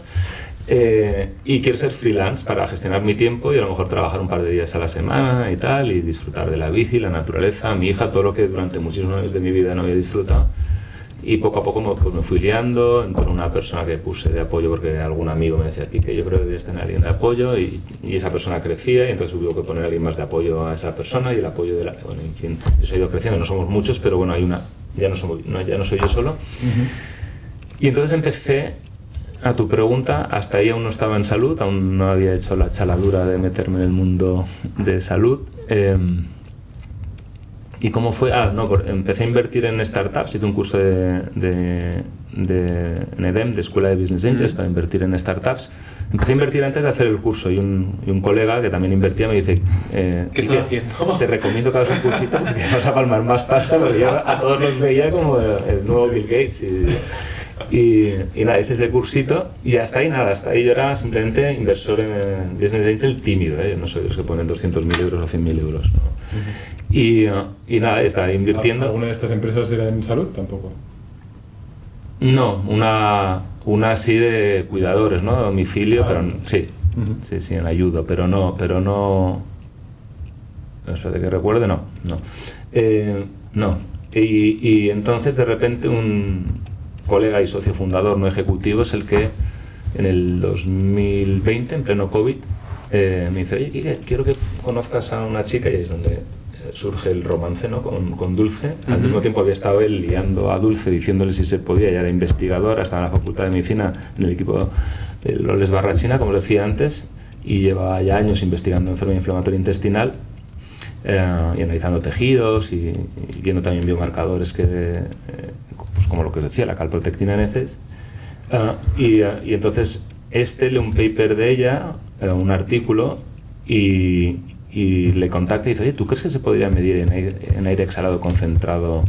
Y quiero ser freelance para gestionar mi tiempo y a lo mejor trabajar un par de días a la semana y tal, y disfrutar de la bici, la naturaleza, mi hija, todo lo que durante muchísimos años de mi vida no había disfrutado. Y poco a poco me fui liando, entró una persona que puse de apoyo porque algún amigo me decía aquí que yo creo que debes tener a alguien de apoyo, y esa persona crecía, y entonces hubo que poner a alguien más de apoyo a esa persona, y el apoyo de bueno, en fin, eso ha ido creciendo, no somos muchos, pero bueno, ya no soy yo solo. Y entonces empecé, a tu pregunta, hasta ahí aún no estaba en salud, aún no había hecho la chaladura de meterme en el mundo de salud. ¿Y cómo fue? Empecé a invertir en startups, hice un curso en EDEM, de Escuela de Business Angels, para invertir en startups. Empecé a invertir antes de hacer el curso, y un colega que también invertía me dice, ¿qué estás haciendo? Te recomiendo que hagas un cursito porque vas a palmar más pasta, porque yo a todos los veía como el nuevo Bill Gates. Y nada, hice ese cursito y hasta ahí yo era simplemente inversor en Business Angel tímido, yo no soy de los que ponen 200.000 euros o 100.000 euros, ¿no? Y nada, estaba invirtiendo. ¿Alguna de estas empresas era en salud? Tampoco. No, una así de cuidadores, ¿no? A domicilio, pero sí, sí, en ayuda, pero no o sea, de que recuerde, no. No. Y entonces, de repente, un colega y socio fundador no ejecutivo es el que, en el 2020, en pleno COVID, me dice, oye, quiero que conozcas a una chica, y ahí es donde surge el romance, ¿no? con Dulce. Al mismo tiempo había estado él liando a Dulce, diciéndole si se podía, ya era investigadora, estaba en la Facultad de Medicina, en el equipo de Loles Barrachina, como decía antes, y lleva ya años investigando enfermedad inflamatoria intestinal, y analizando tejidos y viendo también biomarcadores pues como lo que os decía, la calprotectina en heces. Y entonces lee un paper de ella, un artículo, y le contacta y dice, oye, ¿tú crees que se podría medir en aire exhalado concentrado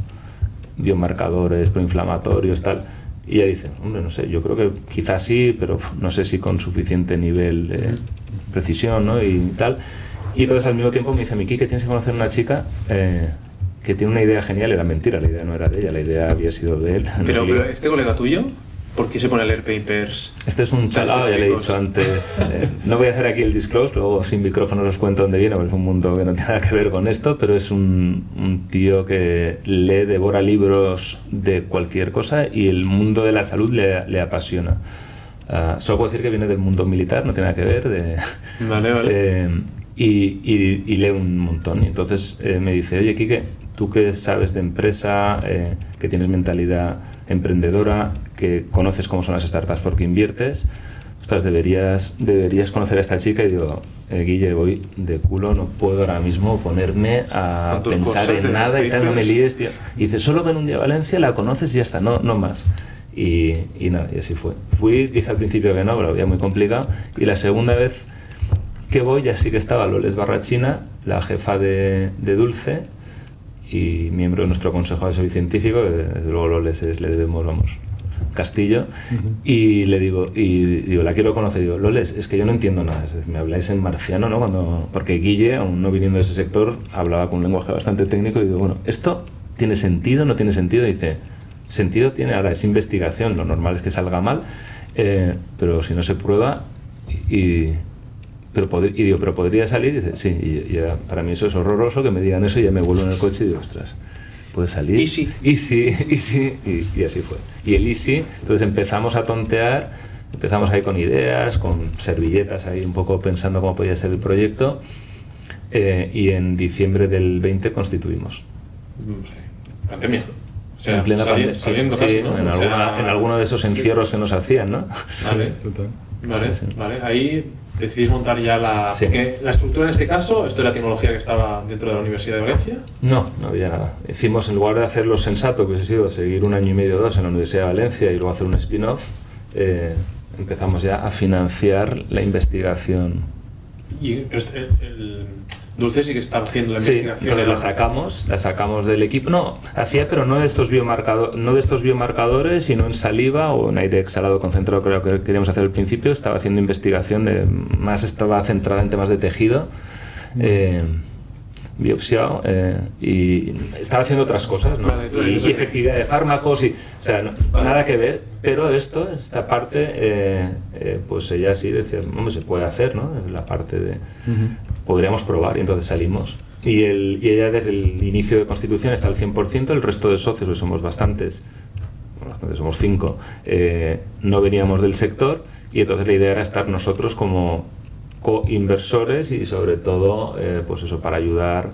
biomarcadores proinflamatorios, tal? Y ella dice, hombre, no sé, yo creo que quizás sí, pero no sé si con suficiente nivel de precisión, ¿no? Y tal. Y entonces al mismo tiempo me dice, Miki, que tienes que conocer a una chica que tiene una idea genial. Era mentira, la idea no era de ella, la idea había sido de él. Pero este colega tuyo, ¿por qué se pone a leer papers? Este es un chalado, ya le he dicho antes. No voy a hacer aquí el disclose, luego sin micrófonos os cuento dónde viene, porque es un mundo que no tiene nada que ver con esto, pero es un tío que devora libros de cualquier cosa y el mundo de la salud le apasiona. Solo puedo decir que viene del mundo militar, no tiene nada que ver. Vale. Y lee un montón. Y entonces me dice, oye, Quique, tú que sabes de empresa, que tienes mentalidad emprendedora, que conoces cómo son las startups porque inviertes, ostras, deberías conocer a esta chica. Y digo, Guille, voy de culo, no puedo ahora mismo ponerme a pensar en nada y tal, no me líes, tío. Y dice, solo ven un día a Valencia, la conoces y ya está, no más. Y nada, y así fue. Dije al principio que no, pero había muy complicado. Y la segunda vez que voy, ya sí que estaba Loles Barrachina, la jefa de Dulce y miembro de nuestro consejo asesor científico, que desde luego Loles le debemos, castillo. Y le digo, la quiero conocer. Digo, Loles, es que yo no entiendo nada, me habláis en marciano, ¿no? Porque Guille, aún no viniendo de ese sector, hablaba con un lenguaje bastante técnico. Y digo, bueno, ¿esto tiene sentido? ¿No tiene sentido? Y dice, sentido tiene, ahora es investigación, lo normal es que salga mal, pero si no se prueba. Pero podría salir. Y dice, sí, y para mí eso es horroroso, que me digan eso, y ya me vuelvo en el coche y digo, ostras, puede salir. Easy. Y así fue. Y el easy, entonces empezamos a tontear, empezamos ahí con ideas, con servilletas ahí un poco pensando cómo podía ser el proyecto, y en diciembre del 20 constituimos. Pandemia. O sea, en plena pandemia. Saliendo casi, ¿no? En alguno de esos encierros que nos hacían, ¿no? Vale, Total. Vale. Ahí decidís montar ya la... Sí. Porque la estructura en este caso, ¿esto es la tecnología que estaba dentro de la Universidad de Valencia? No había nada. Hicimos, en lugar de hacer lo sensato, que hubiese sido seguir 1 año y medio o 2 en la Universidad de Valencia y luego hacer un spin-off, empezamos ya a financiar la investigación. Y el Dulce sí que estaba haciendo la investigación. Entonces la sacamos del equipo. No, pero no de estos biomarcadores, sino en saliva o en aire exhalado concentrado, creo que queríamos hacer al principio. Estaba haciendo investigación estaba centrada en temas de tejido, biopsiado, y estaba haciendo otras cosas, ¿no? Vale, y efectividad de fármacos, nada que ver, pero esta parte, pues ella sí decía, hombre, se puede hacer, ¿no? La parte de... podríamos probar, y entonces salimos. Y ella desde el inicio de constitución está al 100%, el resto de socios, que somos bastantes, somos 5, no veníamos del sector, y entonces la idea era estar nosotros como co-inversores y sobre todo pues eso, para ayudar,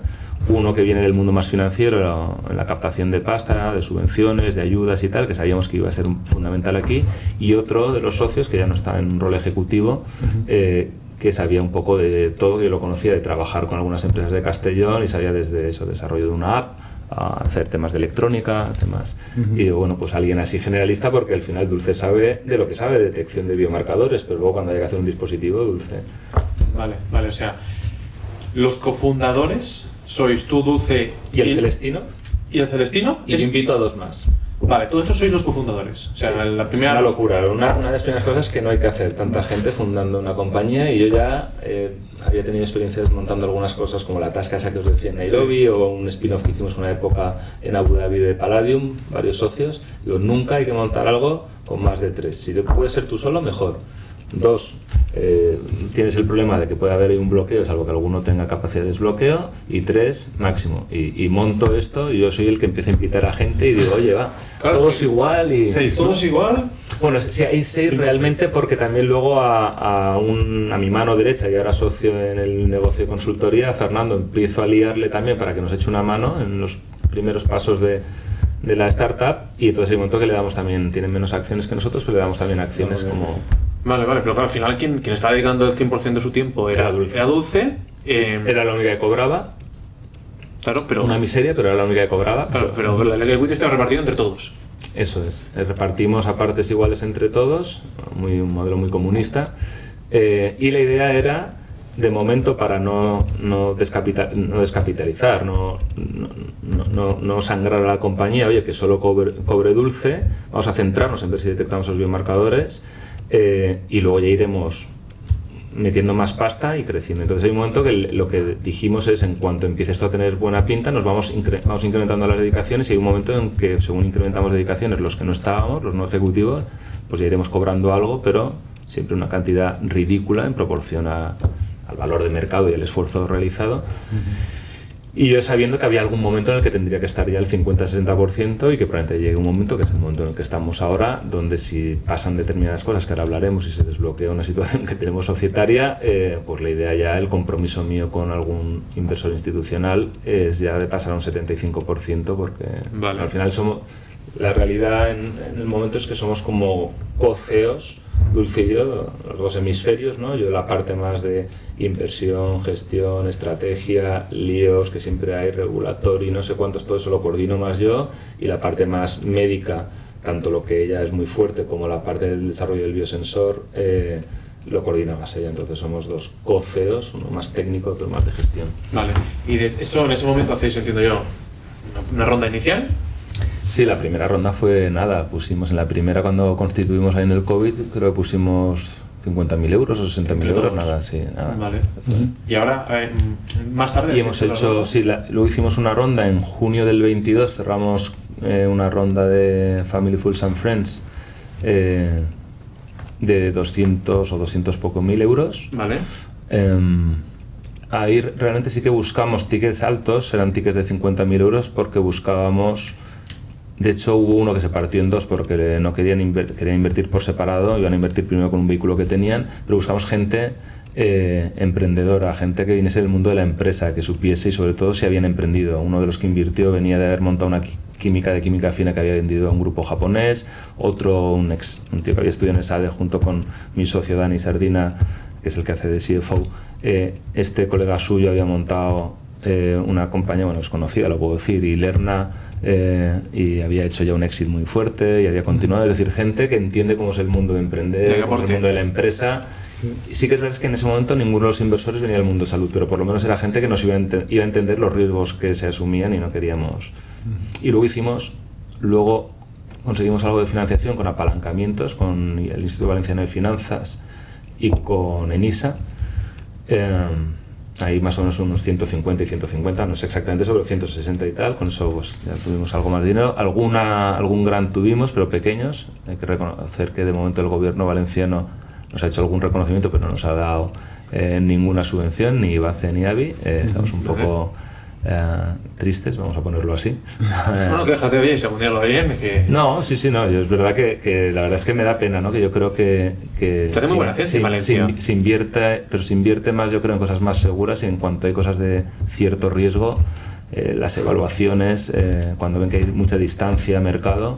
uno que viene del mundo más financiero en la captación de pasta, de subvenciones, de ayudas y tal, que sabíamos que iba a ser fundamental aquí, y otro de los socios que ya no está en un rol ejecutivo, que sabía un poco de todo, que yo lo conocía de trabajar con algunas empresas de Castellón y sabía desde eso, desarrollo de una app, a hacer temas de electrónica, temas... Y digo, bueno, pues alguien así generalista, porque al final Dulce sabe de lo que sabe, de detección de biomarcadores, pero luego cuando hay que hacer un dispositivo, Dulce... Vale, o sea, los cofundadores sois tú, Dulce y el Celestino. ¿Y el Celestino? Y yo invito a 2 más. Vale, todos estos sois los cofundadores. O sea, sí, la primera... Es una locura, una de las primeras cosas que no hay que hacer, tanta gente fundando una compañía, y yo ya había tenido experiencias montando algunas cosas como la tasca esa que os decía en Nairobi, o un spin-off que hicimos una época en Abu Dhabi de Palladium, varios socios. Digo, nunca hay que montar algo con más de 3. Si puedes ser tú solo, mejor. 2, tienes el problema de que puede haber un bloqueo, salvo que alguno tenga capacidad de desbloqueo, y 3, máximo. Y monto esto y yo soy el que empieza a invitar a gente y digo, oye, va, claro, todos igual y... 6, ¿todos igual? Bueno, sí, hay 6 realmente, porque también luego a mi mano derecha, y ahora socio en el negocio de consultoría, a Fernando, empiezo a liarle también para que nos eche una mano en los primeros pasos de la startup, y entonces hay un momento que le damos también, tienen menos acciones que nosotros, pero le damos también acciones como... Vale, pero claro, al final quien estaba dedicando el 100% de su tiempo era Dulce. Era la única que cobraba. Claro, pero... Una miseria, pero era la única que cobraba. Claro, pero la equity estaba repartida entre todos. Eso es, repartimos a partes iguales entre todos, un modelo muy comunista, y la idea era, de momento, para no descapitalizar, no sangrar a la compañía, oye, que solo cobre Dulce, vamos a centrarnos en ver si detectamos los biomarcadores, y luego ya iremos metiendo más pasta y creciendo. Entonces hay un momento que lo que dijimos es, en cuanto empiece esto a tener buena pinta, nos vamos incrementando las dedicaciones, y hay un momento en que, según incrementamos dedicaciones, los que no estábamos, los no ejecutivos, pues ya iremos cobrando algo, pero siempre una cantidad ridícula en proporción al valor de mercado y el esfuerzo realizado. Y yo sabiendo que había algún momento en el que tendría que estar ya el 50-60%, y que probablemente llegue un momento, que es el momento en el que estamos ahora, donde si pasan determinadas cosas, que ahora hablaremos, y se desbloquea una situación que tenemos societaria, pues la idea ya, el compromiso mío con algún inversor institucional es ya de pasar a un 75%, porque al final somos... La realidad en el momento es que somos como co-CEOs, Dulce y yo, los dos hemisferios, ¿no? Yo la parte más de inversión, gestión, estrategia, líos que siempre hay, regulatorio, no sé cuántos, todo eso lo coordino más yo, y la parte más médica, tanto lo que ella es muy fuerte como la parte del desarrollo del biosensor, lo coordina más ella. Entonces somos dos co-CEOs, uno más técnico, otro más de gestión. Vale, y eso en ese momento hacéis, entiendo yo, una ronda inicial. Sí, la primera ronda fue nada, pusimos en la primera, cuando constituimos ahí en el COVID, creo que pusimos 50.000 euros o 60.000 euros, nada, sí, nada. Vale. Y ahora, más tarde... Y hemos hecho, sí, luego hicimos una ronda en junio del 22, cerramos una ronda de Family Fools and Friends de 200 o 200 poco mil euros. Vale. Ahí realmente sí que buscamos tickets altos, eran tickets de 50.000 euros, porque buscábamos... De hecho, hubo uno que se partió en dos porque no querían invertir por separado, iban a invertir primero con un vehículo que tenían, pero buscamos gente emprendedora, gente que viniese del mundo de la empresa, que supiese, y sobre todo si habían emprendido. Uno de los que invirtió venía de haber montado una química fina que había vendido a un grupo japonés, otro, un tío que había estudiado en el SADE junto con mi socio Dani Sardina, que es el que hace de CFO. Este colega suyo había montado una compañía, bueno, es conocida, lo puedo decir, y Lerna, y había hecho ya un éxito muy fuerte y había continuado. Es decir, gente que entiende cómo es el mundo de emprender, cómo es el mundo de la empresa. Y sí que es verdad que en ese momento ninguno de los inversores venía del mundo de salud, pero por lo menos era gente que nos iba a entender los riesgos que se asumían y no queríamos. Y luego conseguimos algo de financiación con apalancamientos con el Instituto Valenciano de Finanzas y con ENISA. Ahí más o menos unos 150 y 150, no sé exactamente, sobre 160 y tal. Con eso pues ya tuvimos algo más de dinero. Algún grant tuvimos, pero pequeños. Hay que reconocer que de momento el gobierno valenciano nos ha hecho algún reconocimiento, pero no nos ha dado ninguna subvención, ni BACE ni AVI. Estamos un poco tristes, vamos a ponerlo así. No, quéjate, oye, si algún día lo oyen, que... No, sí, no, es verdad que la verdad es que me da pena, ¿no? Que yo creo que tiene muy buena ciencia en Valencia. Se invierte más, yo creo, en cosas más seguras, y en cuanto hay cosas de cierto riesgo, las evaluaciones, cuando ven que hay mucha distancia mercado,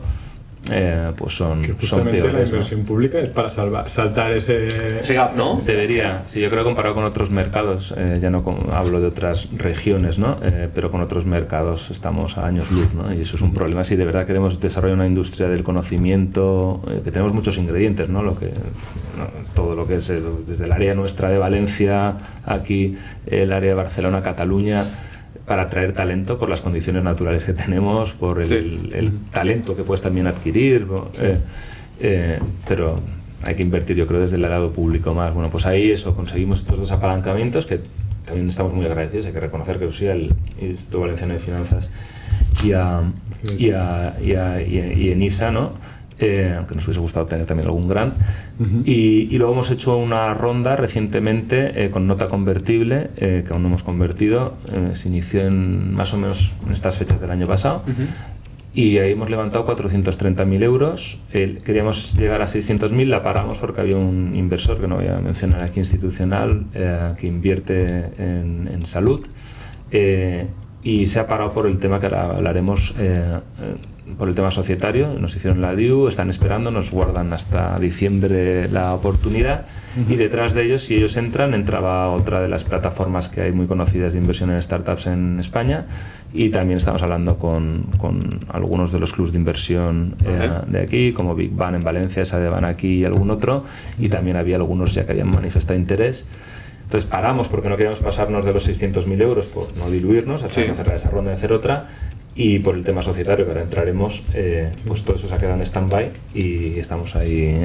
pues son peores, la inversión pública es para saltar ese gap, ¿no? Debería, sí, yo creo que comparado con otros mercados, ya no hablo de otras regiones, ¿no? Pero con otros mercados estamos a años luz, ¿no? Y eso es un problema. Si de verdad queremos desarrollar una industria del conocimiento, que tenemos muchos ingredientes, ¿no? Todo lo que es desde el área nuestra de Valencia, aquí el área de Barcelona, Cataluña, para atraer talento por las condiciones naturales que tenemos, por el talento que puedes también adquirir, pero hay que invertir, yo creo, desde el lado público más. Bueno, pues ahí conseguimos estos dos apalancamientos, que también estamos muy agradecidos. Hay que reconocer que sí, el Instituto Valenciano de Finanzas y ENISA, ¿no? aunque nos hubiese gustado tener también algún grant. Y luego hemos hecho una ronda recientemente con nota convertible, que aún no hemos convertido, se inició más o menos en estas fechas del año pasado. Y ahí hemos levantado 430.000 euros. Queríamos llegar a 600.000, la paramos porque había un inversor, que no voy a mencionar aquí, institucional, que invierte en salud. Y se ha parado por el tema que ahora hablaremos, por el tema societario. Nos hicieron la due, están esperando, nos guardan hasta diciembre la oportunidad. Y detrás de ellos, si ellos entran, entraba otra de las plataformas que hay muy conocidas de inversión en startups en España. Y también estamos hablando con algunos de los clubs de inversión de aquí, como Big Bang en Valencia, esa de Banaki y algún otro. Y también había algunos ya que habían manifestado interés. Entonces paramos porque no queríamos pasarnos de los 600.000 euros por no diluirnos, hasta no cerrar esa ronda y hacer otra. Y por el tema societario, que ahora entraremos, pues todo eso se ha quedado en stand-by y estamos ahí.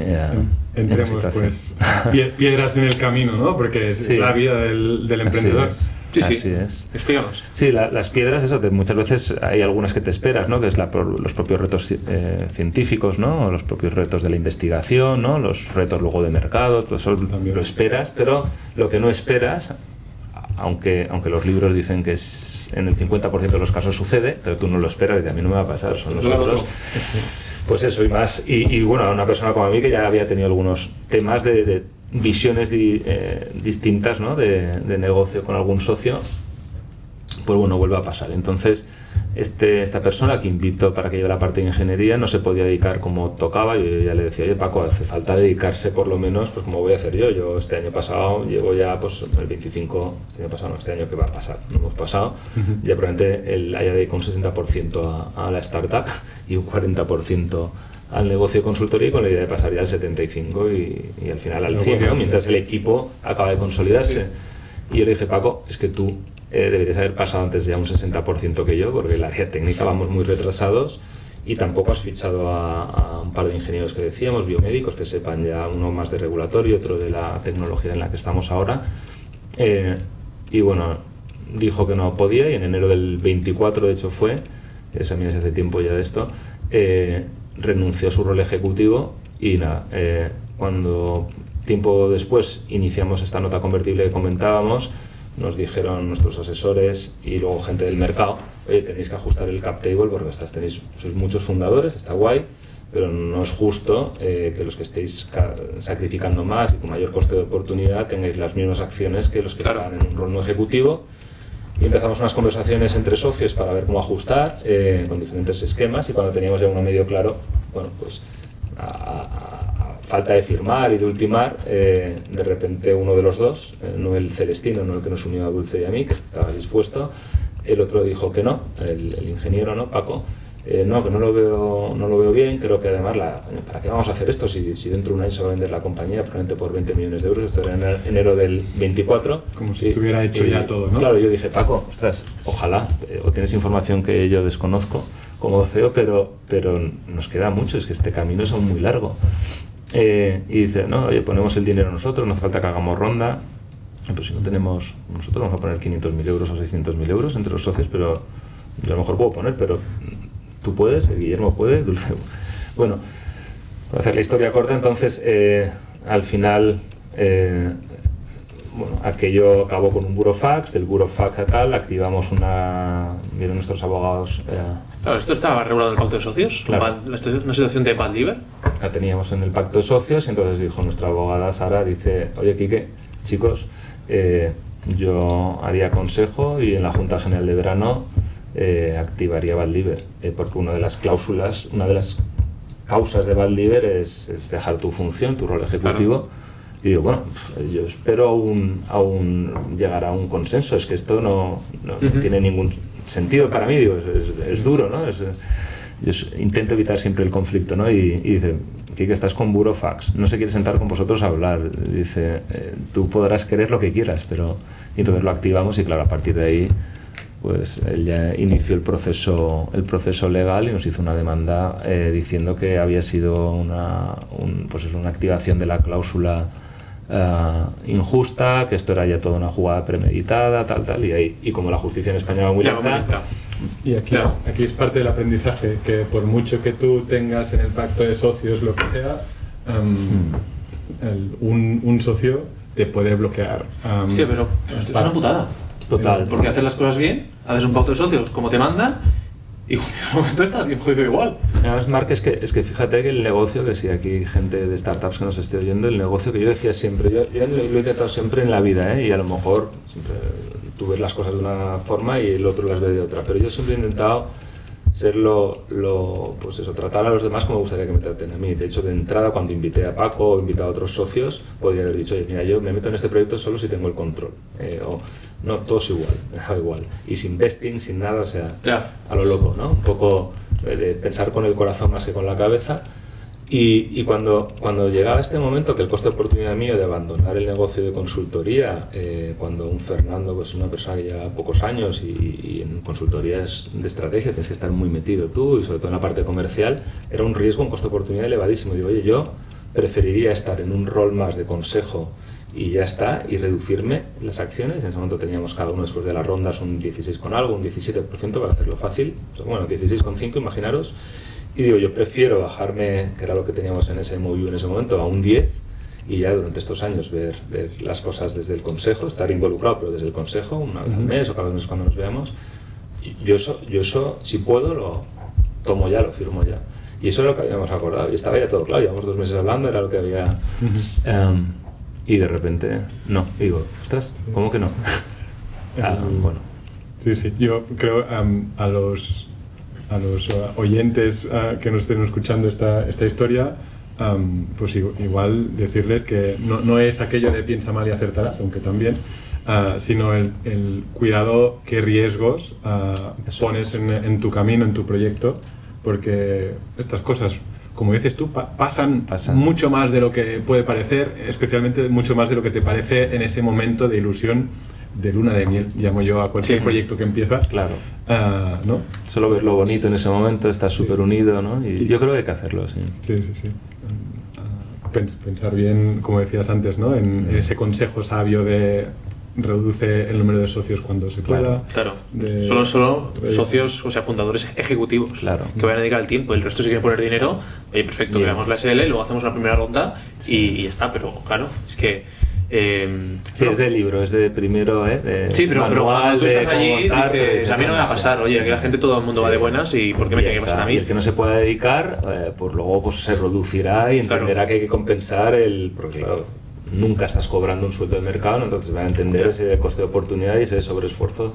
Entremos, pues, piedras en el camino, ¿no? Porque es la vida del emprendedor. Así es. Explícanos. Sí, las piedras, eso, muchas veces hay algunas que te esperas, ¿no? Que es los propios retos científicos, ¿no? O los propios retos de la investigación, ¿no? Los retos luego de mercado, todo eso lo esperas, pero lo que no esperas, aunque los libros dicen que en el 50% de los casos sucede, pero tú no lo esperas y a mí no me va a pasar, son los otros. Pues eso y más. Y bueno, una persona como a mí que ya había tenido algunos temas de visiones distintas, ¿no? de negocio con algún socio, pues bueno, vuelve a pasar. Entonces, esta persona que invito para que lleve la parte de ingeniería no se podía dedicar como tocaba. Yo ya le decía, oye Paco, hace falta dedicarse por lo menos, pues como voy a hacer yo. Yo este año pasado llevo ya pues el 25, este año que va a pasar, no hemos pasado, ya probablemente él haya dedicado un 60% a la startup y un 40% al negocio de consultoría, y con la idea de pasar ya al 75 y al final al 100, ¿no? Mientras el equipo acaba de consolidarse. Y yo le dije, Paco, es que tú deberías haber pasado antes ya un 60% que yo, porque en el área técnica vamos muy retrasados y tampoco has fichado a un par de ingenieros que decíamos, biomédicos, que sepan ya, uno más de regulatorio y otro de la tecnología en la que estamos ahora. Y bueno, dijo que no podía, y en enero del 24, de hecho fue, también es hace tiempo ya de esto, renunció a su rol ejecutivo y nada, cuando tiempo después iniciamos esta nota convertible que comentábamos, nos dijeron nuestros asesores y luego gente del mercado, oye, tenéis que ajustar el cap table porque sois muchos fundadores, está guay, pero no es justo que los que estéis sacrificando más y con mayor coste de oportunidad tengáis las mismas acciones que los que están en un rol no ejecutivo. Y empezamos unas conversaciones entre socios para ver cómo ajustar con diferentes esquemas, y cuando teníamos ya uno medio claro, bueno, pues a falta de firmar y de ultimar, de repente uno de los dos, no el Celestino, no el que nos unió a Dulce y a mí, que estaba dispuesto, el otro dijo que no, el ingeniero, ¿no? Paco, no, que no lo veo bien, creo que además, ¿para qué vamos a hacer esto si dentro de un año se va a vender la compañía probablemente por 20 millones de euros? Esto era en enero del 24. Como si estuviera hecho ya todo, ¿no? Claro, yo dije, Paco, ostras, ojalá, o tienes información que yo desconozco como CEO, pero nos queda mucho, es que este camino es aún muy largo. Y dice, no, oye, ponemos el dinero nosotros, no hace falta que hagamos ronda. Pues si no tenemos, nosotros vamos a poner 500.000 euros o 600.000 euros entre los socios, pero yo a lo mejor puedo poner, pero tú puedes, Guillermo puede, Dulce. Bueno, para hacer la historia corta, entonces, al final, bueno, aquello acabó con un burofax, del burofax a tal, activamos vieron nuestros abogados. Claro, ¿esto estaba regulado en el pacto de socios? Claro. ¿Una situación de bad liver? La teníamos en el pacto de socios, y entonces dijo nuestra abogada Sara, dice, oye Quique, chicos, yo haría consejo y en la Junta General de Verano activaría bad liver, porque una de las cláusulas, una de las causas de bad liver es dejar tu función, tu rol ejecutivo. Claro. Y digo, bueno, yo espero aún llegar a un consenso, es que esto no tiene ningún sentido para mí, digo, es duro, ¿no? Yo intento evitar siempre el conflicto, ¿no? Y dice, Quique, estás con burofax, no se quiere sentar con vosotros a hablar. Dice, tú podrás querer lo que quieras, pero... Y entonces lo activamos y claro, a partir de ahí, pues él ya inició el proceso legal y nos hizo una demanda diciendo que había sido una activación de la cláusula injusta, que esto era ya toda una jugada premeditada, tal, y como la justicia en España va muy lenta, Y aquí es parte del aprendizaje, que por mucho que tú tengas en el pacto de socios lo que sea, un socio te puede bloquear. Sí, pero es una putada. Total. Porque haces las cosas bien, haces un pacto de socios como te mandan, y en el momento estás bien jodido igual. Además, Marc, es que fíjate que el negocio, que si aquí hay gente de startups que nos esté oyendo, el negocio que yo decía siempre, yo lo he intentado siempre en la vida, y a lo mejor siempre tú ves las cosas de una forma y el otro las ve de otra, pero yo siempre he intentado ser pues eso, tratar a los demás como me gustaría que me traten a mí. De hecho, de entrada, cuando invité a Paco o invité a otros socios, podría haber dicho, oye, mira, yo me meto en este proyecto solo si tengo el control, o no, todos igual, me da igual, y sin vesting, sin nada, o sea, a lo loco, ¿no? Un poco de pensar con el corazón más que con la cabeza. Y cuando llegaba este momento, que el coste de oportunidad mío de abandonar el negocio de consultoría, cuando un Fernando, pues una persona que lleva pocos años y en consultorías de estrategia tienes que estar muy metido tú, y sobre todo en la parte comercial, era un riesgo, un coste de oportunidad elevadísimo. Digo, oye, yo preferiría estar en un rol más de consejo y ya está, y reducirme las acciones. En ese momento teníamos cada uno después de las rondas un 16 con algo, un 17% para hacerlo fácil, bueno, 16,5, imaginaros. Y digo, yo prefiero bajarme, que era lo que teníamos en ese MOU en ese momento, a un 10, y ya durante estos años ver las cosas desde el consejo, estar involucrado, pero desde el consejo, una vez al mes o cada mes cuando nos veamos. Yo eso, si puedo, lo tomo ya, lo firmo ya. Y eso es lo que habíamos acordado, y estaba ya todo claro, llevamos 2 meses hablando, era lo que había... y de repente, no, y digo, ostras, ¿cómo que no? Bueno. Sí, yo creo a los oyentes que nos estén escuchando esta historia, pues igual decirles que no es aquello de piensa mal y acertarás, aunque también, sino el cuidado qué riesgos pones en tu camino, en tu proyecto, porque estas cosas, como dices tú, pasan mucho más de lo que puede parecer, especialmente mucho más de lo que te parece en ese momento de ilusión, de luna de miel, llamo yo a cualquier proyecto que empieza. Claro. ¿No? Solo ves lo bonito en ese momento, estás súper unido, ¿no? Y yo creo que hay que hacerlo, sí. Sí. Pensar bien, como decías antes, ¿no? En ese consejo sabio de reduce el número de socios cuando se pueda. Claro. Solo socios, o sea, fundadores ejecutivos, claro, que vayan a dedicar el tiempo. El resto, si quiere poner dinero, oye, perfecto, creamos la SL, luego hacemos una primera ronda y ya está. Pero claro, es que sí, es de libro, es de primero, sí, pero cuando tú estás allí dices, a mí no me va a pasar, oye, aquí la gente, todo el mundo va de buenas, y ¿por qué me tiene que pasar a mí? Y el que no se pueda dedicar, pues luego pues se reducirá y entenderá que hay que compensar porque claro, nunca estás cobrando un sueldo de mercado, ¿no? Entonces va a entender ese coste de oportunidad y ese sobreesfuerzo.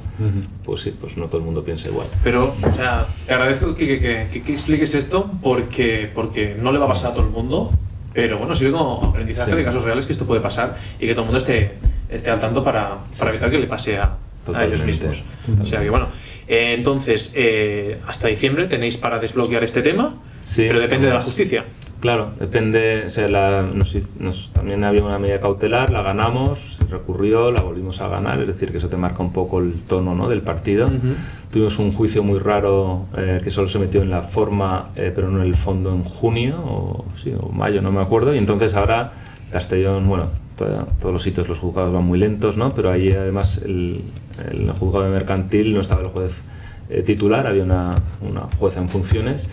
Pues sí, pues no todo el mundo piensa igual. Pero, o sea, te agradezco que expliques esto, porque no le va a pasar a todo el mundo. Pero bueno, sirve como aprendizaje de casos reales que esto puede pasar y que todo el mundo esté al tanto para evitar que le pase a ellos mismos. Totalmente. O sea que bueno, entonces hasta diciembre tenéis para desbloquear este tema, pero depende de la justicia. Claro, depende, o sea, también había una medida cautelar, la ganamos, se recurrió, la volvimos a ganar, es decir, que eso te marca un poco el tono, ¿no?, del partido. Tuvimos un juicio muy raro que solo se metió en la forma, pero no en el fondo, en junio o mayo, no me acuerdo, y entonces ahora Castellón, bueno, todos los sitios, los juzgados van muy lentos, ¿no?, pero ahí además el juzgado de mercantil no estaba el juez titular, había una jueza en funciones.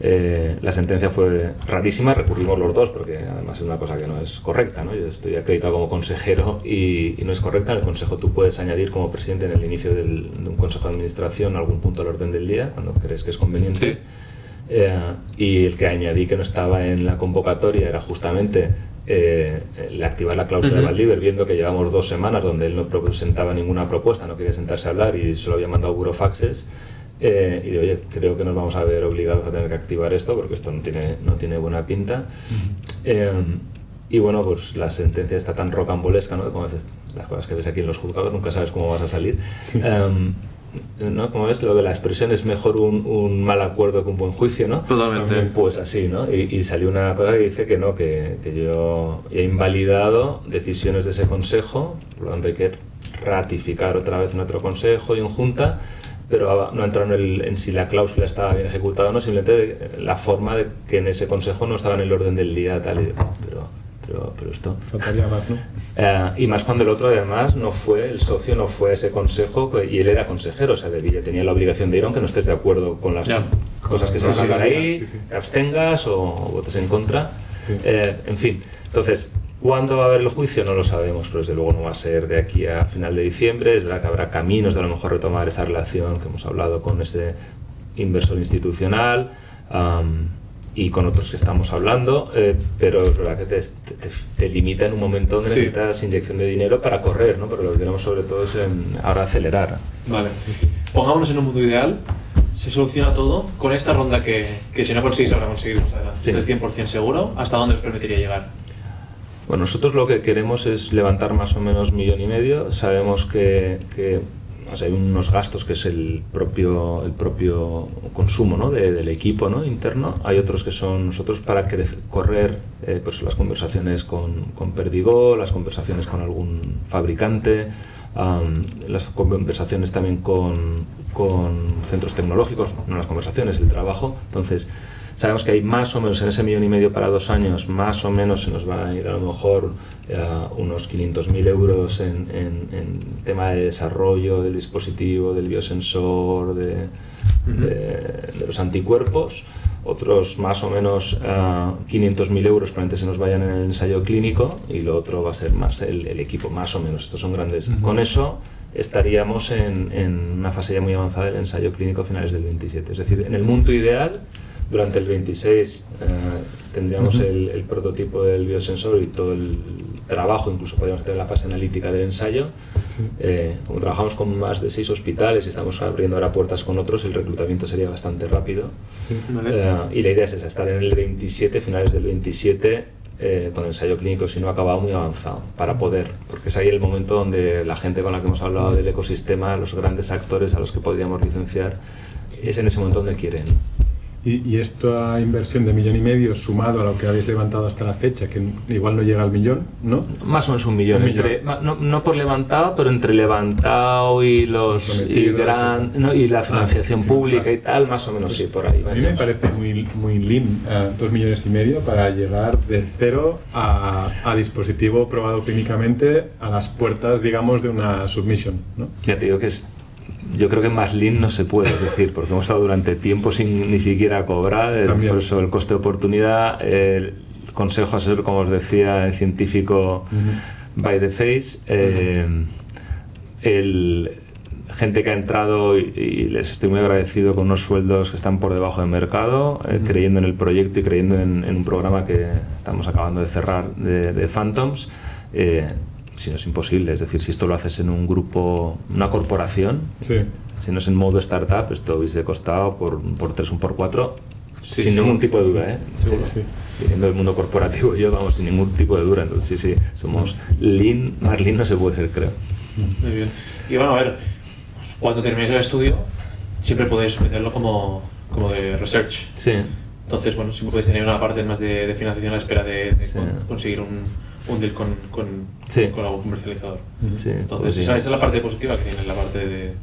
La sentencia fue rarísima, recurrimos los dos porque además es una cosa que no es correcta, ¿no? Yo estoy acreditado como consejero y no es correcta. En el consejo tú puedes añadir como presidente en el inicio de un consejo de administración algún punto al orden del día cuando crees que es conveniente. Y el que añadí que no estaba en la convocatoria era justamente el activar la cláusula de Valdíver, viendo que llevamos 2 semanas donde él no presentaba ninguna propuesta, no quería sentarse a hablar y solo había mandado burofaxes. Y digo, oye, creo que nos vamos a ver obligados a tener que activar esto porque esto no tiene buena pinta. Y bueno, pues la sentencia está tan rocambolesca, ¿no?, como veces las cosas que ves aquí en los juzgados, nunca sabes cómo vas a salir. ¿No? Como ves, lo de la expresión es mejor un mal acuerdo que un buen juicio, ¿no? Totalmente. Pues así, ¿no? Y salió una cosa que dice que no, que yo he invalidado decisiones de ese consejo, por lo tanto hay que ratificar otra vez en otro consejo y en junta, pero no entraron en si la cláusula estaba bien ejecutada o no, simplemente la forma de que en ese consejo no estaba en el orden del día tal. Pero pero esto... Faltaría más, ¿no? Y más cuando el otro además el socio no fue a ese consejo y él era consejero, o sea, tenía la obligación de ir aunque no estés de acuerdo con las cosas que se van a hablar ahí, te abstengas o votes en contra. Sí. En fin, entonces, ¿cuándo va a haber el juicio? No lo sabemos, pero desde luego no va a ser de aquí a final de diciembre. Es verdad que habrá caminos de a lo mejor retomar esa relación que hemos hablado con ese inversor institucional y con otros que estamos hablando, pero es verdad que te limita en un momento donde necesitas inyección de dinero para correr, ¿no? Pero lo que queremos sobre todo es ahora acelerar. Vale. Pongámonos en un mundo ideal, se soluciona todo con esta ronda que si no conseguís ahora conseguiremos adelante, estoy 100% seguro. ¿Hasta dónde os permitiría llegar? Bueno, nosotros lo que queremos es levantar más o menos 1,5 millones. Sabemos que hay unos gastos que es el propio consumo, ¿no? del equipo, ¿no? interno. Hay otros que son nosotros para correr pues las conversaciones con Perdigo, las conversaciones con algún fabricante, las conversaciones también con centros tecnológicos, no las conversaciones, el trabajo. Entonces, sabemos que hay más o menos en ese 1,5 millones para 2 años, más o menos se nos va a ir a lo mejor unos 500.000 euros en tema de desarrollo del dispositivo, del biosensor, de los anticuerpos. Otros más o menos 500.000 euros probablemente se nos vayan en el ensayo clínico y lo otro va a ser más el equipo, más o menos. Estos son grandes. Con eso estaríamos en una fase ya muy avanzada del ensayo clínico a finales del 27. Es decir, en el mundo ideal, durante el 26 tendríamos el prototipo del biosensor y todo el trabajo, incluso podríamos tener la fase analítica del ensayo. Como trabajamos con más de 6 hospitales y estamos abriendo ahora puertas con otros, el reclutamiento sería bastante rápido. Y la idea es esa, estar en el 27, finales del 27, con el ensayo clínico, si no acabado, muy avanzado, para poder, porque es ahí el momento donde la gente con la que hemos hablado del ecosistema, los grandes actores a los que podríamos licenciar, es en ese momento donde quieren. Y esta inversión de 1,5 millones sumado a lo que habéis levantado hasta la fecha, que igual no llega al 1 millón, ¿no? Más o menos 1 millón. No por levantado, pero entre levantado y y la financiación pública y tal, más o menos sí, por ahí. A mí me parece muy lean, 2,5 millones para llegar de cero a dispositivo probado clínicamente a las puertas, digamos, de una submission, ¿no? Ya te digo que yo creo que más lean no se puede, es decir, porque hemos estado durante tiempo sin ni siquiera cobrar, por eso el coste de oportunidad, el consejo asesor, como os decía, el científico by the face, gente que ha entrado y les estoy muy agradecido con unos sueldos que están por debajo del mercado, creyendo en el proyecto y creyendo en un programa que estamos acabando de cerrar de Phantoms. Si no es imposible, es decir, si esto lo haces en un grupo, una corporación, si no es en modo startup, esto hubiese costado por 3 o por 4, sin ningún tipo de duda, Viniendo del mundo corporativo, sin ningún tipo de duda. Entonces, sí, somos lean, más lean no se puede ser, creo. Muy bien. Y bueno, a ver, cuando terminéis el estudio, siempre podéis someterlo como de research. Sí. Entonces, bueno, siempre podéis tener una parte más de financiación a la espera de conseguir un deal con algún comercializador. Entonces, esa es la parte positiva que tiene, la parte de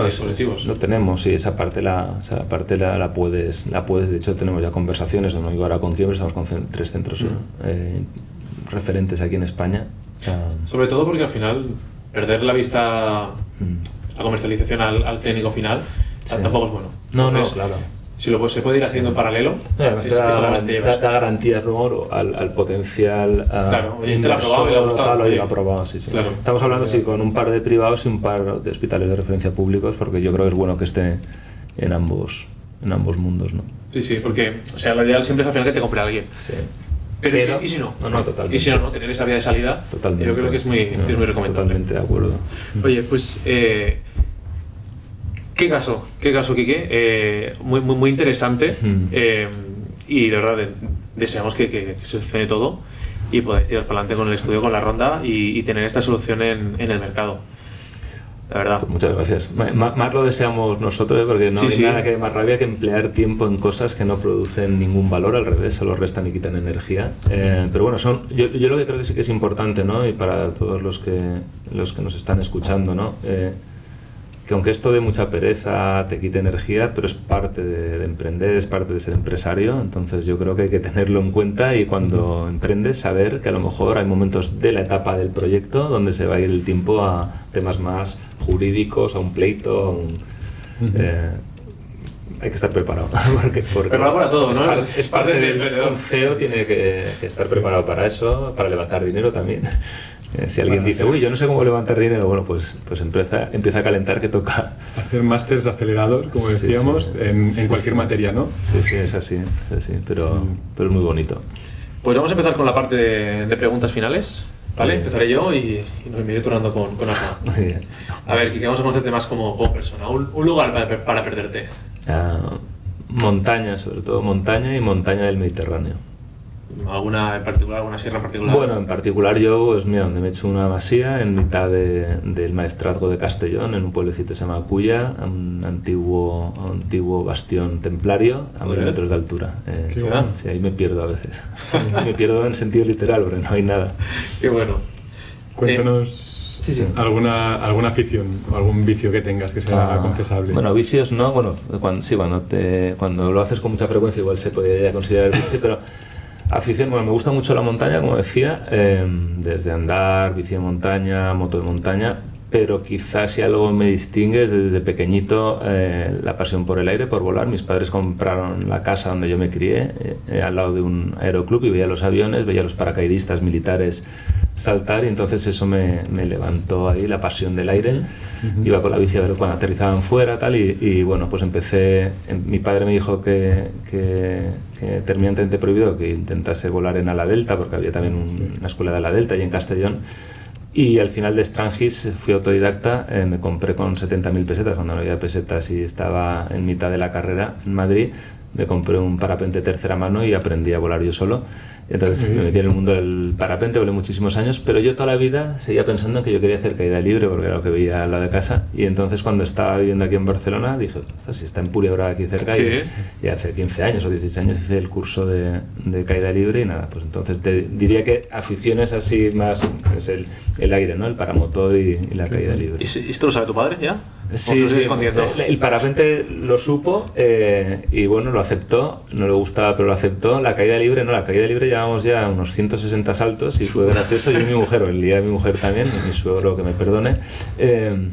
dispositivos. Lo tenemos, esa parte la puedes, de hecho tenemos ya conversaciones, no digo ahora con quién, pero estamos con 3 centros referentes aquí en España. Sobre todo porque al final perder la vista, la comercialización al clínico final, tampoco es bueno. Entonces, claro. Si se puede ir haciendo en paralelo, da garantías luego al potencial. Claro, oye, este lo ha probado y le ha gustado. Lo ha probado, sí. Claro. Estamos hablando con un par de privados y un par de hospitales de referencia públicos, porque yo creo que es bueno que esté en ambos mundos, ¿no? Sí, porque lo ideal siempre es al final que te compre alguien. Sí. Pero ¿y si no? No, totalmente. Y si no, tener esa vía de salida, totalmente. Yo creo que es muy recomendable. Totalmente de acuerdo. Oye, pues ¿Qué caso, Quique? Muy interesante. Y de verdad deseamos que se solucione todo y podáis tirar para adelante con el estudio, con la ronda y tener esta solución en el mercado. La verdad. Pues muchas gracias. Más lo deseamos nosotros, porque no hay nada que más rabia que emplear tiempo en cosas que no producen ningún valor, al revés, solo restan y quitan energía. Pero bueno, yo lo que creo que sí que es importante, ¿no? Y para todos los que nos están escuchando, ¿no? que aunque esto de mucha pereza te quite energía, pero es parte de emprender, es parte de ser empresario, entonces yo creo que hay que tenerlo en cuenta y cuando emprendes saber que a lo mejor hay momentos de la etapa del proyecto donde se va a ir el tiempo a temas más jurídicos, a un pleito, a un... hay que estar preparado. porque preparado para todo, ¿no? Es parte del... Un CEO tiene que estar preparado para eso, para levantar dinero también. Si alguien dice, uy, yo no sé cómo levantar dinero, bueno, pues empieza a calentar que toca. Hacer másters acelerados, como decíamos, en cualquier materia, ¿no? Sí, es así, pero es muy bonito. Pues vamos a empezar con la parte de preguntas finales, ¿vale? Empezaré yo y me iré turnando con Arna. Muy bien. A ver, que vamos a conocerte más como persona. Un lugar para perderte. Montaña, sobre todo montaña y montaña del Mediterráneo. ¿Alguna en particular, alguna sierra en particular? Bueno, en particular yo, pues mira, donde me he hecho una masía en mitad del maestrazgo de Castellón, en un pueblecito que se llama Cuya, un antiguo bastión templario a 1000 metros de altura. Sí, ahí me pierdo a veces. Me pierdo en sentido literal, porque no hay nada. Qué bueno. Cuéntanos alguna afición o algún vicio que tengas que sea confesable. Bueno, vicios no, bueno, cuando lo haces con mucha frecuencia igual se podría considerar vicio, pero afición, bueno, me gusta mucho la montaña, como decía, desde andar, bici de montaña, moto de montaña, pero quizás si algo me distingue es desde pequeñito la pasión por el aire, por volar. Mis padres compraron la casa donde yo me crié, al lado de un aeroclub, y veía los aviones, veía los paracaidistas militares saltar, y entonces eso me levantó ahí la pasión del aire. Iba con la bici a ver cuando aterrizaban fuera, tal, y bueno, pues empecé. Mi padre me dijo que terminantemente prohibido que intentase volar en ala delta, porque había también una escuela de ala delta y en Castellón. Y al final de Strangis fui autodidacta, me compré con 70.000 pesetas, cuando no había pesetas y estaba en mitad de la carrera en Madrid, me compré un parapente tercera mano y aprendí a volar yo solo. Entonces me metí en el mundo del parapente, volé muchísimos años, pero yo toda la vida seguía pensando en que yo quería hacer caída libre, porque era lo que veía al lado de casa. Y entonces cuando estaba viviendo aquí en Barcelona dije, si está en Puri ahora aquí cerca, y hace 15 años o 16 años hice el curso de caída libre, y nada, pues entonces diría que aficiones así más es el aire, ¿no? El paramotor y la caída libre. ¿Y esto lo sabe tu padre ya? Sí, el parapente lo supo y bueno, lo aceptó, no le gustaba pero lo aceptó. La caída libre no, la caída libre llevamos ya unos 150 saltos y fue gracioso. Yo y mi mujer, el día de mi mujer también, mi suegro que me perdone,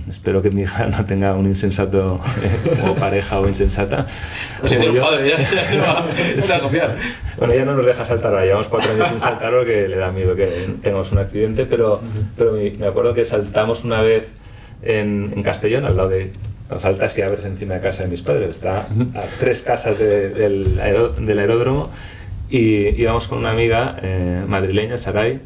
espero que mi hija no tenga un insensato o pareja o insensata. No sé, tiene un padre, ya se va a confiar. Bueno, ella no nos deja saltar, ahora llevamos 4 años sin saltar porque le da miedo que tengamos un accidente, pero me acuerdo que saltamos una vez en Castellón, al lado de... Saltas y abres encima de casa de mis padres, está a 3 casas del aeródromo, y íbamos con una amiga madrileña, Saray,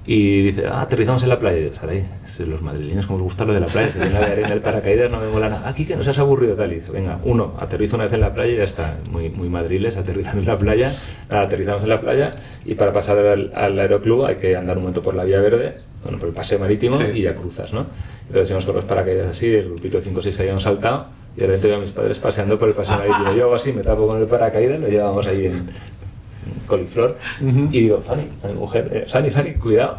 y dice, aterrizamos en la playa. Y yo, Saray, los madrileños como os gusta lo de la playa, se llena de arena el paracaídas, no me mola nada. Aquí que no seas aburrido, tal. Y dice, venga, aterrizo una vez en la playa y ya está. Muy madriles, aterrizan en la playa. Aterrizamos en la playa y para pasar al aeroclub hay que andar un momento por la vía verde, bueno, por el paseo marítimo, y ya cruzas, ¿no? Entonces íbamos con los paracaídas así, el grupito de 5 o 6 que habíamos saltado, y de repente veo a mis padres paseando por el paseo marítimo. Yo hago así, me tapo con el paracaídas, lo llevamos ahí en coliflor, y digo, Fanny, a mi mujer, Fanny, cuidado,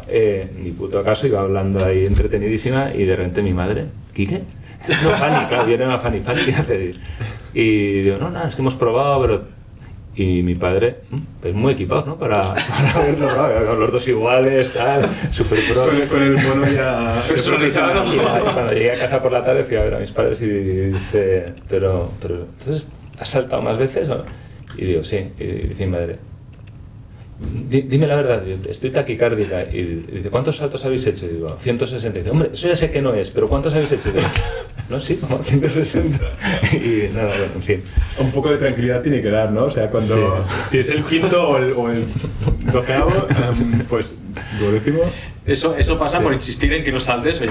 ni puto caso, iba hablando ahí entretenidísima, y de repente mi madre, ¿Quique? No, Fanny, claro, viene a Fanny, ¿qué hace? Y digo, no, nada, es que hemos probado, pero... Y mi padre, pues muy equipados, ¿no? Para verlo, ¿no? Con los dos iguales, tal, súper pro. Con el mono ya personalizado. Y cuando llegué a casa por la tarde fui a ver a mis padres y dice, pero ¿entonces has saltado más veces? ¿O? Y digo, sí. Y dice mi madre, dime la verdad, estoy taquicárdica. Y dice, ¿cuántos saltos habéis hecho? Y digo, 160. Y dice, hombre, eso ya sé que no es, pero ¿cuántos habéis hecho? Y digo, no, sí, como 160. Y nada, bueno, en fin. Un poco de tranquilidad tiene que dar, ¿no? O sea, cuando si es el quinto o el 12º, pues lo décimo. Eso pasa por insistir en que no saltes. Oye,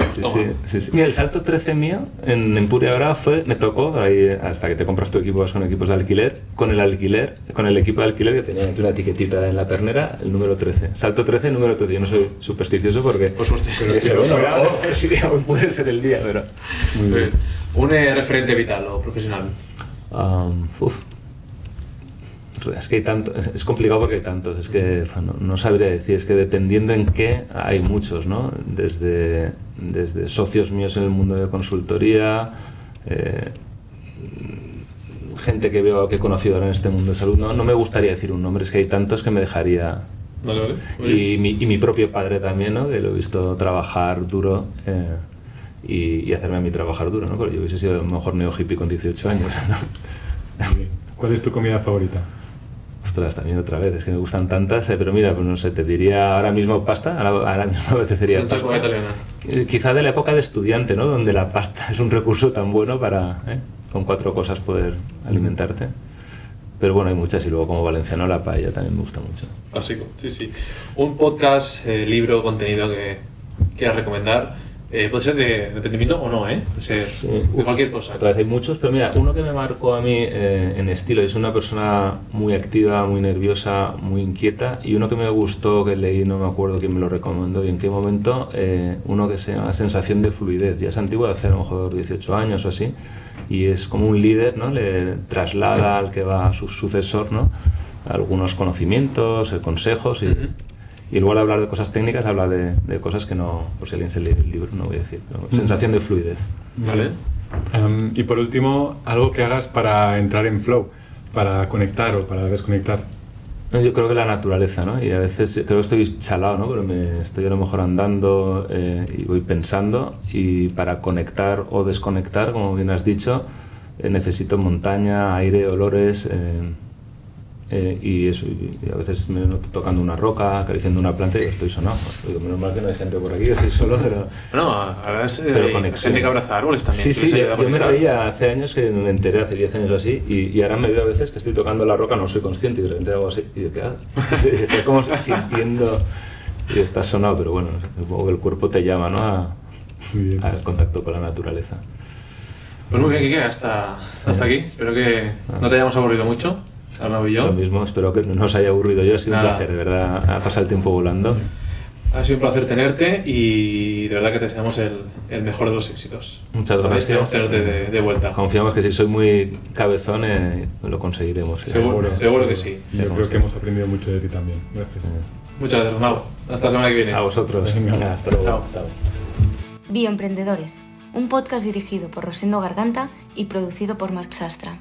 sí. Mira, el salto 13 mío en Empuria ahora me tocó, ahí, hasta que te compras tu equipo, vas con equipos de alquiler, con el equipo de alquiler que tenía aquí una etiquetita en la pernera, el número 13. Salto 13, número 13. Yo no soy supersticioso porque... Por suerte. Pero bueno, sí, puede ser el día, pero... Muy bien. ¿Un referente vital o profesional? Es que hay tantos, es complicado porque hay tantos, es que no sabría decir, es que dependiendo en qué hay muchos, ¿no? Desde socios míos en el mundo de consultoría, gente que veo, que he conocido ahora en este mundo de salud. No me gustaría decir un nombre, es que hay tantos que me dejaría... Vale. Y mi propio padre también, ¿no? Que lo he visto trabajar duro y hacerme a mí trabajar duro, ¿no? Porque yo hubiese sido a lo mejor neo hippie con 18 años, ¿no? ¿Cuál es tu comida favorita? Ostras, también otra vez, es que me gustan tantas, pero mira, pues no sé, te diría ahora mismo pasta, ahora mismo me apetecería pasta. Quizá de la época de estudiante, ¿no? Donde la pasta es un recurso tan bueno para, con 4 cosas poder alimentarte. Pero bueno, hay muchas, y luego como valenciano la paella también me gusta mucho. Clásico, sí. Un podcast, libro, contenido que quieras recomendar. Puede ser de emprendimiento o no, o sea, sí. De cualquier cosa. Otra vez hay muchos, pero mira, uno que me marcó a mí en estilo, es una persona muy activa, muy nerviosa, muy inquieta, y uno que me gustó, que leí, no me acuerdo quién me lo recomendó y en qué momento, uno que se llama Sensación de Fluidez, ya es antiguo, de hace a lo mejor 18 años o así, y es como un líder, ¿no? Le traslada al que va a su sucesor, ¿no? Algunos conocimientos, consejos y luego al hablar de cosas técnicas habla de cosas que no, por si alguien se lee el libro no voy a decir, pero sensación de fluidez. Vale. Y por último, algo que hagas para entrar en flow, para conectar o para desconectar. Yo creo que la naturaleza, ¿no? Y a veces creo que estoy chalado, ¿no? Pero estoy a lo mejor andando y voy pensando, y para conectar o desconectar, como bien has dicho, necesito montaña, aire, olores... y eso, y a veces me noto tocando una roca, acariciando una planta y estoy sonado. Digo, menos mal que no hay gente por aquí, estoy solo, pero... No, ahora es conexión. gente que abraza árboles también. Sí, yo me reía hace años, que me enteré hace 10 años así, y ahora me veo a veces que estoy tocando la roca, no soy consciente, y de repente hago así, y digo, ¿qué hago? Estoy como sintiendo, y estás sonado, pero bueno, supongo que el cuerpo te llama, ¿no? Al contacto con la naturaleza. Pues muy bien, Quique, hasta aquí. Espero que no te hayamos aburrido mucho. Arnau y yo. Lo mismo, espero que no os haya aburrido yo, ha sido un placer, de verdad, ha pasado el tiempo volando. Ha sido un placer tenerte y de verdad que te deseamos el mejor de los éxitos. Muchas gracias. Tenerte de vuelta. Confiamos que si soy muy cabezón lo conseguiremos. Seguro que sí. Yo creo que hemos aprendido mucho de ti también. Gracias. Muchas gracias, Arnau. Hasta la semana que viene. A vosotros. Venga, hasta luego. Chao. Bioemprendedores, un podcast dirigido por Rosendo Garganta y producido por Marc Sastra.